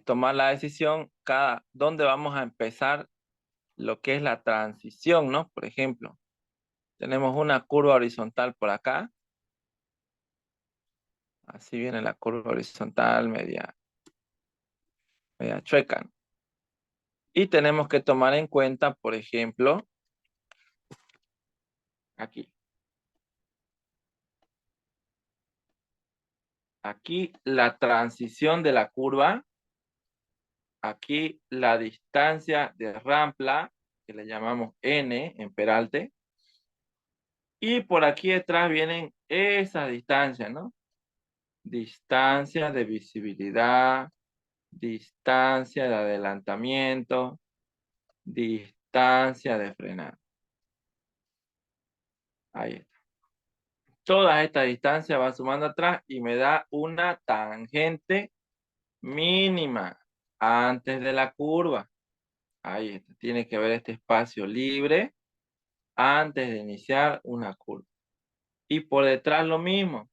tomar la decisión dónde vamos a empezar lo que es la transición, ¿no? Por ejemplo, tenemos una curva horizontal por acá. Así viene la curva horizontal media chueca, ¿no? Y tenemos que tomar en cuenta, por ejemplo, aquí. Aquí la transición de la curva. Aquí la distancia de Rampla, que le llamamos N en Peralte. Y por aquí detrás vienen esas distancias, ¿no? Distancia de visibilidad, distancia de adelantamiento, distancia de frenado. Ahí está. Todas estas distancias van sumando atrás y me da una tangente mínima antes de la curva. Ahí está. Tiene que haber este espacio libre antes de iniciar una curva. Y por detrás lo mismo.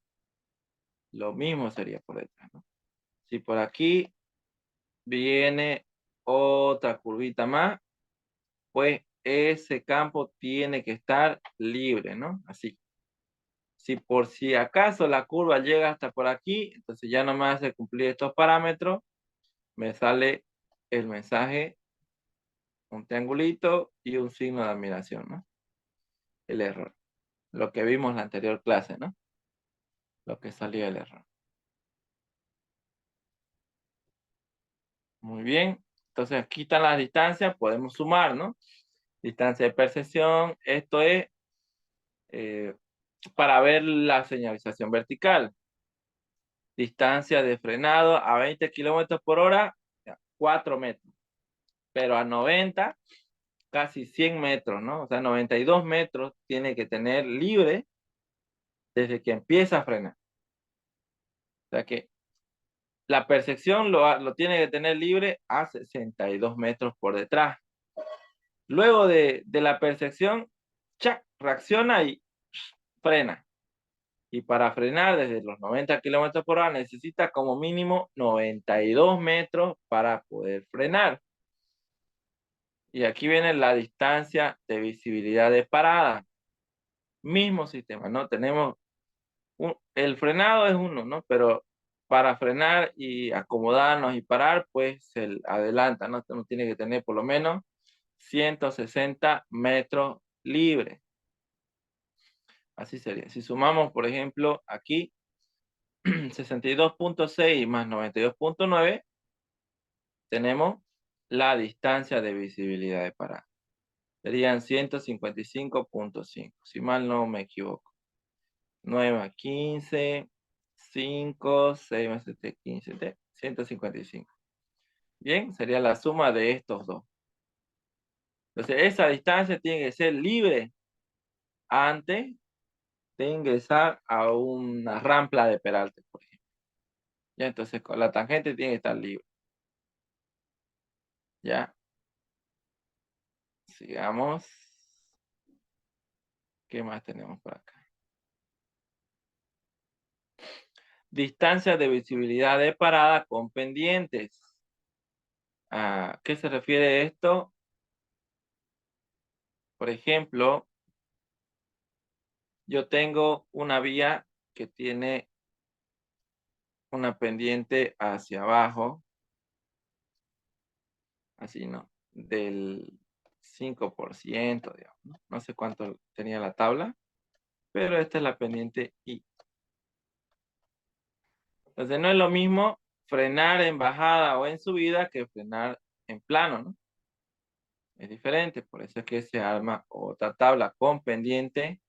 Lo mismo sería por detrás, ¿no? Si por aquí viene otra curvita más, pues ese campo tiene que estar libre, ¿no? Así. Si por si acaso la curva llega hasta por aquí, entonces ya no me hace cumplir estos parámetros, me sale el mensaje, un triangulito y un signo de admiración, ¿no? El error. Lo que vimos en la anterior clase, ¿no? Lo que salió el error. Muy bien. Entonces aquí están las distancias, podemos sumar, ¿no? Distancia de percepción, esto es para ver la señalización vertical. Distancia de frenado a 20 kilómetros por hora, 4 metros. Pero a 90, casi 100 metros, ¿no? O sea, 92 metros tiene que tener libre desde que empieza a frenar. O sea que la percepción lo tiene que tener libre a 62 metros por detrás. Luego de la percepción, ¡chac!, reacciona y frena. Y para frenar desde los 90 kilómetros por hora necesita como mínimo 92 metros para poder frenar. Y aquí viene la distancia de visibilidad de parada. Mismo sistema, ¿no? Tenemos el frenado es uno, ¿no? Pero para frenar y acomodarnos y parar, pues se adelanta, ¿no? Uno tiene que tener por lo menos 160 metros libres. Así sería. Si sumamos, por ejemplo, aquí 62.6 más 92.9, tenemos la distancia de visibilidad de parada. Serían 155.5, si mal no me equivoco. 9 más 15, 5, 6 más 7, 15, 155. Bien, sería la suma de estos dos. Entonces, esa distancia tiene que ser libre antes de ingresar a una rampla de Peralte, por ejemplo. Ya, entonces, con la tangente tiene que estar libre. Ya. Sigamos. ¿Qué más tenemos por acá? Distancia de visibilidad de parada con pendientes. ¿A qué se refiere esto? Por ejemplo, yo tengo una vía que tiene una pendiente hacia abajo, así, ¿no? Del 5%, digamos, ¿no? No sé cuánto tenía la tabla, pero esta es la pendiente I. Entonces no es lo mismo frenar en bajada o en subida que frenar en plano, ¿no? Es diferente, por eso es que se arma otra tabla con pendiente.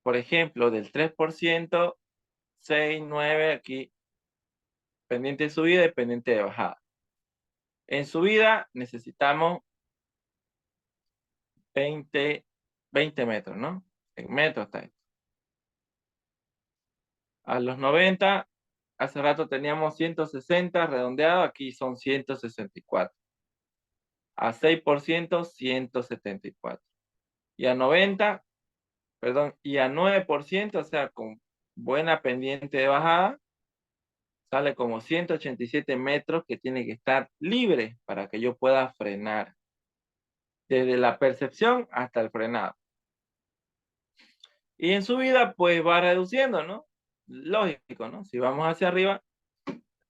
Por ejemplo, del 3%, 6, 9, aquí pendiente de subida y pendiente de bajada. En subida necesitamos 20 metros, ¿no? En metros está esto. A los 90, hace rato teníamos 160 redondeado, aquí son 164. A 6%, 174. Y a 90, perdón, y a 9%, o sea, con buena pendiente de bajada, sale como 187 metros que tiene que estar libre para que yo pueda frenar. Desde la percepción hasta el frenado. Y en subida, pues va reduciendo, ¿no? Lógico, ¿no? Si vamos hacia arriba,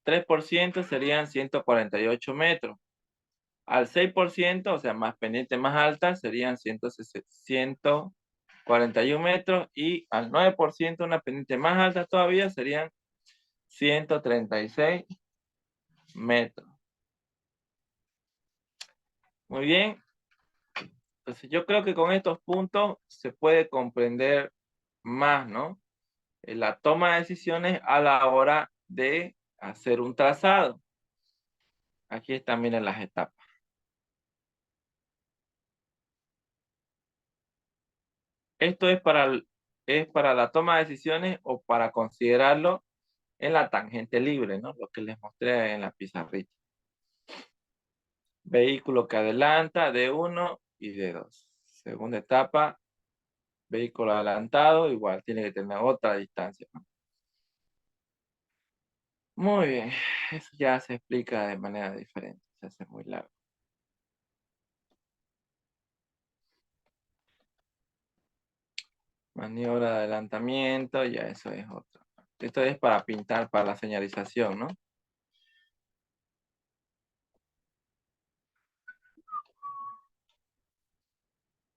3% serían 148 metros. Al 6%, o sea, más pendiente más alta, serían 141 metros. Y al 9%, una pendiente más alta todavía, serían 136 metros. Muy bien. Entonces, yo creo que con estos puntos se puede comprender más, ¿no? La toma de decisiones a la hora de hacer un trazado. Aquí están, miren las etapas. Esto es para la toma de decisiones o para considerarlo en la tangente libre, ¿no? Lo que les mostré en la pizarrita. Vehículo que adelanta, D1 y D2. Segunda etapa, vehículo adelantado, igual tiene que tener otra distancia, ¿no? Muy bien, eso ya se explica de manera diferente, se hace muy largo. Maniobra de adelantamiento, ya eso es otro. Esto es para pintar, para la señalización, ¿no?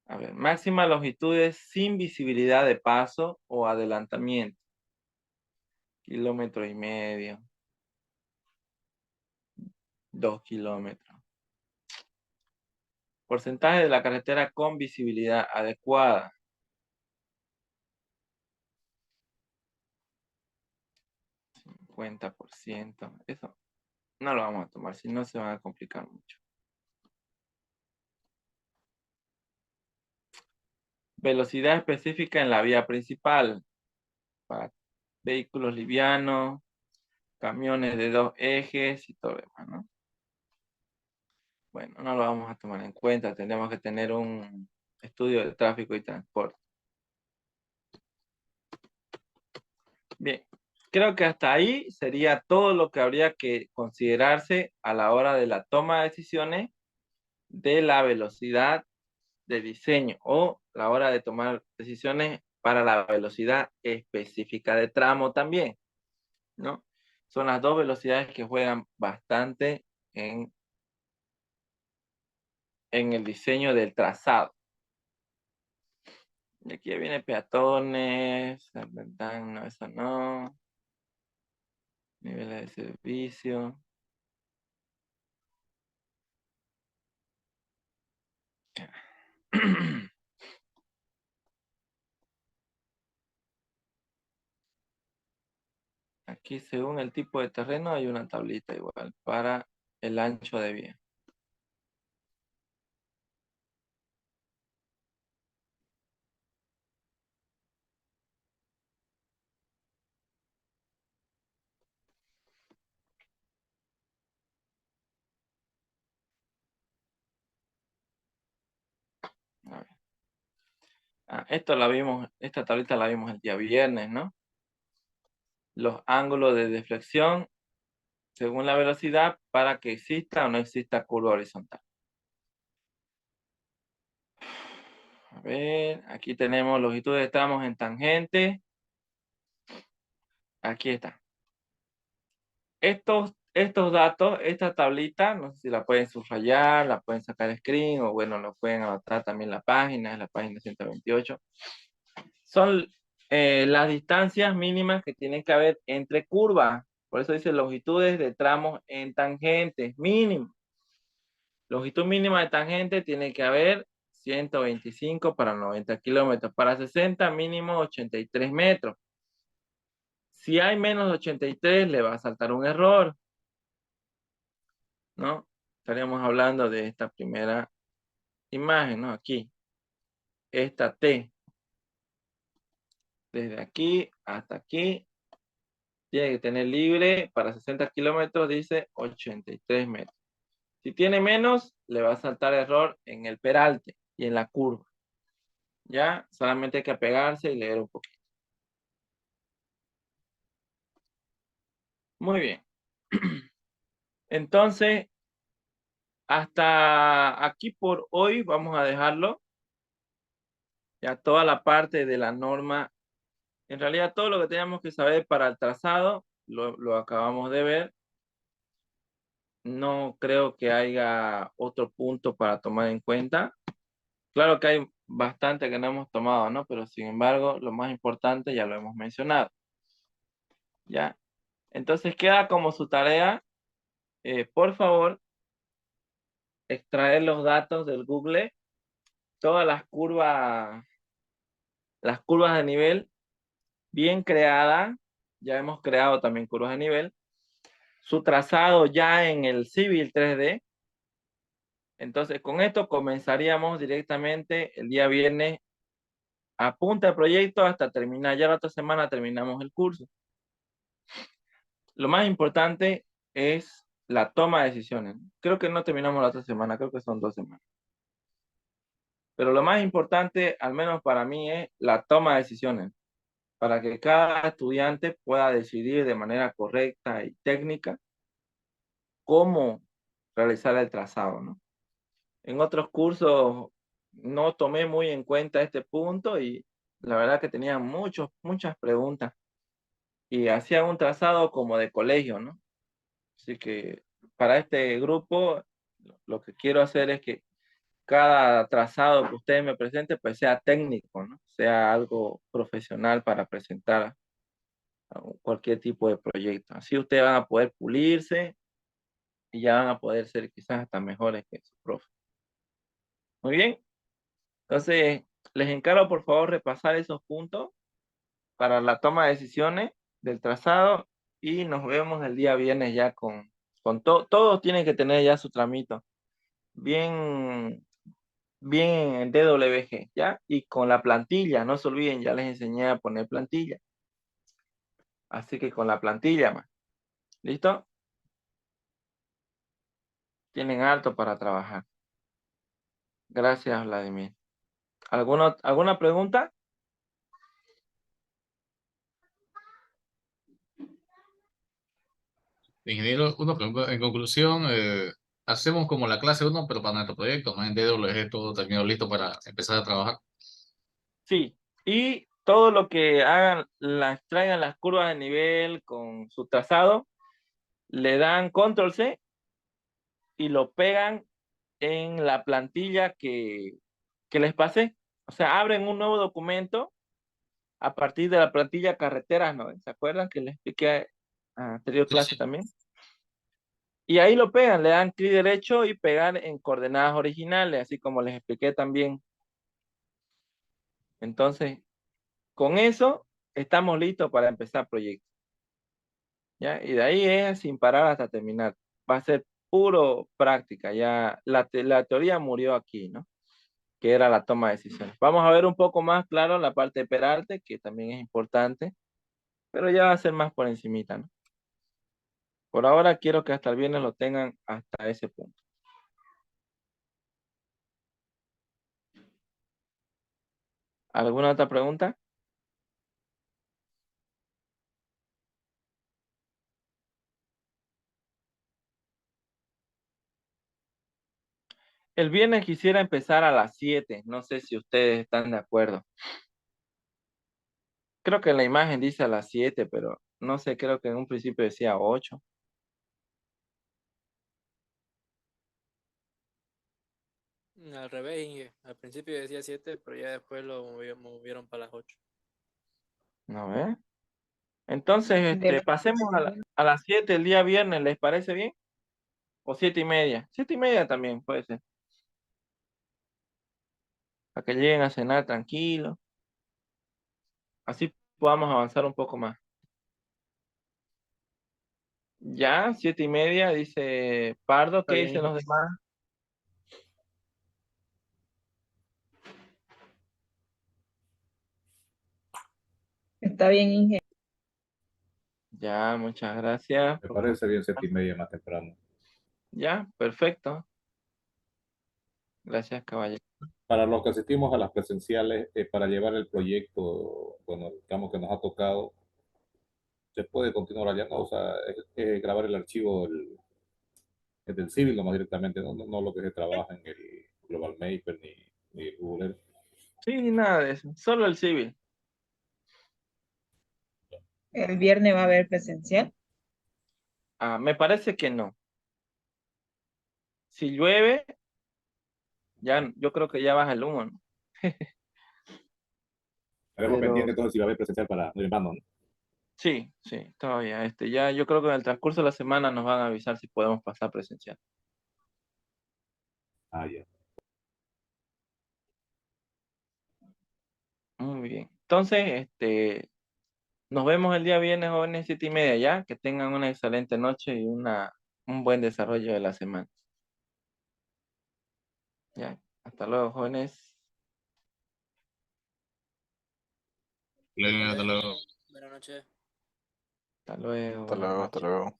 A ver, máxima longitudes sin visibilidad de paso o adelantamiento. 1,5 kilómetros. 2 kilómetros. Porcentaje de la carretera con visibilidad adecuada. 50%. Eso no lo vamos a tomar, si no se van a complicar mucho. Velocidad específica en la vía principal. Para vehículos livianos, camiones de 2 ejes y todo lo demás, ¿no? Bueno, no lo vamos a tomar en cuenta. Tenemos que tener un estudio de tráfico y transporte. Bien, creo que hasta ahí sería todo lo que habría que considerarse a la hora de la toma de decisiones de la velocidad de diseño o la hora de tomar decisiones para la velocidad específica de tramo también, ¿no? Son las dos velocidades que juegan bastante en el diseño del trazado. Y aquí viene peatones, no, eso no. Niveles de servicio. Aquí, según el tipo de terreno, hay una tablita igual para el ancho de vía. A ver. Esto la vimos, esta tablita la vimos el día viernes, ¿no? Los ángulos de deflexión según la velocidad para que exista o no exista curva horizontal. A ver, aquí tenemos longitud de tramos en tangente. Aquí está. estos datos, esta tablita, no sé si la pueden subrayar, la pueden sacar screen o bueno, lo pueden anotar también en la página, es la página 128. Son las distancias mínimas que tienen que haber entre curvas. Por eso dice longitudes de tramos en tangentes, mínimo. Longitud mínima de tangente tiene que haber 125 para 90 kilómetros. Para 60, mínimo 83 metros. Si hay menos de 83, le va a saltar un error, ¿no? Estaríamos hablando de esta primera imagen, ¿no? Aquí. Esta T. Desde aquí hasta aquí. Tiene que tener libre para 60 kilómetros, dice 83 metros. Si tiene menos, le va a saltar error en el peralte y en la curva. Ya, solamente hay que apegarse y leer un poquito. Muy bien. Entonces, hasta aquí por hoy vamos a dejarlo. Ya toda la parte de la norma, en realidad todo lo que teníamos que saber para el trazado, lo acabamos de ver. No creo que haya otro punto para tomar en cuenta. Claro que hay bastante que no hemos tomado, ¿no? Pero sin embargo, lo más importante ya lo hemos mencionado. ¿Ya? Entonces queda como su tarea, por favor, extraer los datos del Google, todas las curvas de nivel bien creadas. Ya hemos creado también curvas de nivel. Su trazado ya en el Civil 3D. Entonces, con esto comenzaríamos directamente el día viernes a punta de proyecto hasta terminar. Ya la otra semana terminamos el curso. Lo más importante es la toma de decisiones. Creo que no terminamos la otra semana, creo que son 2 semanas. Pero lo más importante, al menos para mí, es la toma de decisiones, para que cada estudiante pueda decidir de manera correcta y técnica cómo realizar el trazado, ¿no? En otros cursos no tomé muy en cuenta este punto y la verdad que tenía muchas preguntas y hacía un trazado como de colegio, ¿no? Así que para este grupo lo que quiero hacer es que cada trazado que ustedes me presenten pues sea técnico, ¿no? Sea algo profesional para presentar a cualquier tipo de proyecto. Así ustedes van a poder pulirse y ya van a poder ser quizás hasta mejores que su profe. Muy bien. Entonces, les encargo por favor repasar esos puntos para la toma de decisiones del trazado y nos vemos el día viernes ya con todo. Todos tienen que tener ya su tramito bien, bien en DWG, ¿ya? Y con la plantilla, no se olviden, ya les enseñé a poner plantilla. Así que con la plantilla, más. ¿Listo? Tienen harto para trabajar. Gracias, Vladimir. ¿Alguna pregunta? Ingeniero, una pregunta. En conclusión, hacemos como la clase uno pero para nuestro proyecto, ¿no? En DWG todo terminó listo para empezar a trabajar. Sí. Y todo lo que hagan, traigan las curvas de nivel con su trazado, le dan control C y lo pegan en la plantilla que les pasé. O sea, abren un nuevo documento a partir de la plantilla carreteras, ¿no? ¿Se acuerdan que les expliqué en anterior Sí, clase sí. también? Y ahí lo pegan, le dan clic derecho y pegar en coordenadas originales, así como les expliqué también. Entonces, con eso estamos listos para empezar proyecto. ¿Ya? Y de ahí es sin parar hasta terminar. Va a ser puro práctica, ya la teoría murió aquí, ¿no? Que era la toma de decisiones. Vamos a ver un poco más claro la parte de perarte, que también es importante, pero ya va a ser más por encimita, ¿no? Por ahora quiero que hasta el viernes lo tengan hasta ese punto. ¿Alguna otra pregunta? El viernes quisiera empezar a las 7. No sé si ustedes están de acuerdo. Creo que en la imagen dice a las 7, pero no sé, creo que en un principio decía 8. Al revés, Inge. Al principio decía 7, pero ya después lo movieron para las 8. ¿No ve? Entonces, De pasemos a las 7 el día viernes, ¿les parece bien? O 7:30. 7:30 también puede ser. Para que lleguen a cenar tranquilos. Así podamos avanzar un poco más. Ya, 7:30, dice Pardo. Está ¿Qué bien, dicen Inge. los demás? Está bien, Inge. Ya, muchas gracias. Me parece bien 7:30 más temprano. Ya, perfecto. Gracias, caballero. Para los que asistimos a las presenciales, para llevar el proyecto, bueno, digamos que nos ha tocado, se puede continuar allá, ¿no? O sea, grabar el archivo del Civil nomás directamente, no lo que se trabaja en el Global Maper ni el Google Earth. Sí, nada de eso. Solo el civil. El viernes va a haber presencial. Me parece que no. Si llueve, ya, yo creo que ya baja el humo, ¿no? Estaremos Pero pendientes entonces si va a haber presencial para el hermano, ¿no? sí, todavía. Ya yo creo que en el transcurso de la semana nos van a avisar si podemos pasar presencial. Ah, ya. Muy bien. Entonces, nos vemos el día viernes, jóvenes, 7:30 ya. Que tengan una excelente noche y un buen desarrollo de la semana. Ya. Hasta luego, jóvenes. Hasta luego. Buenas noches. Hasta luego. Hasta Buenas luego, hasta noches.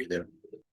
luego.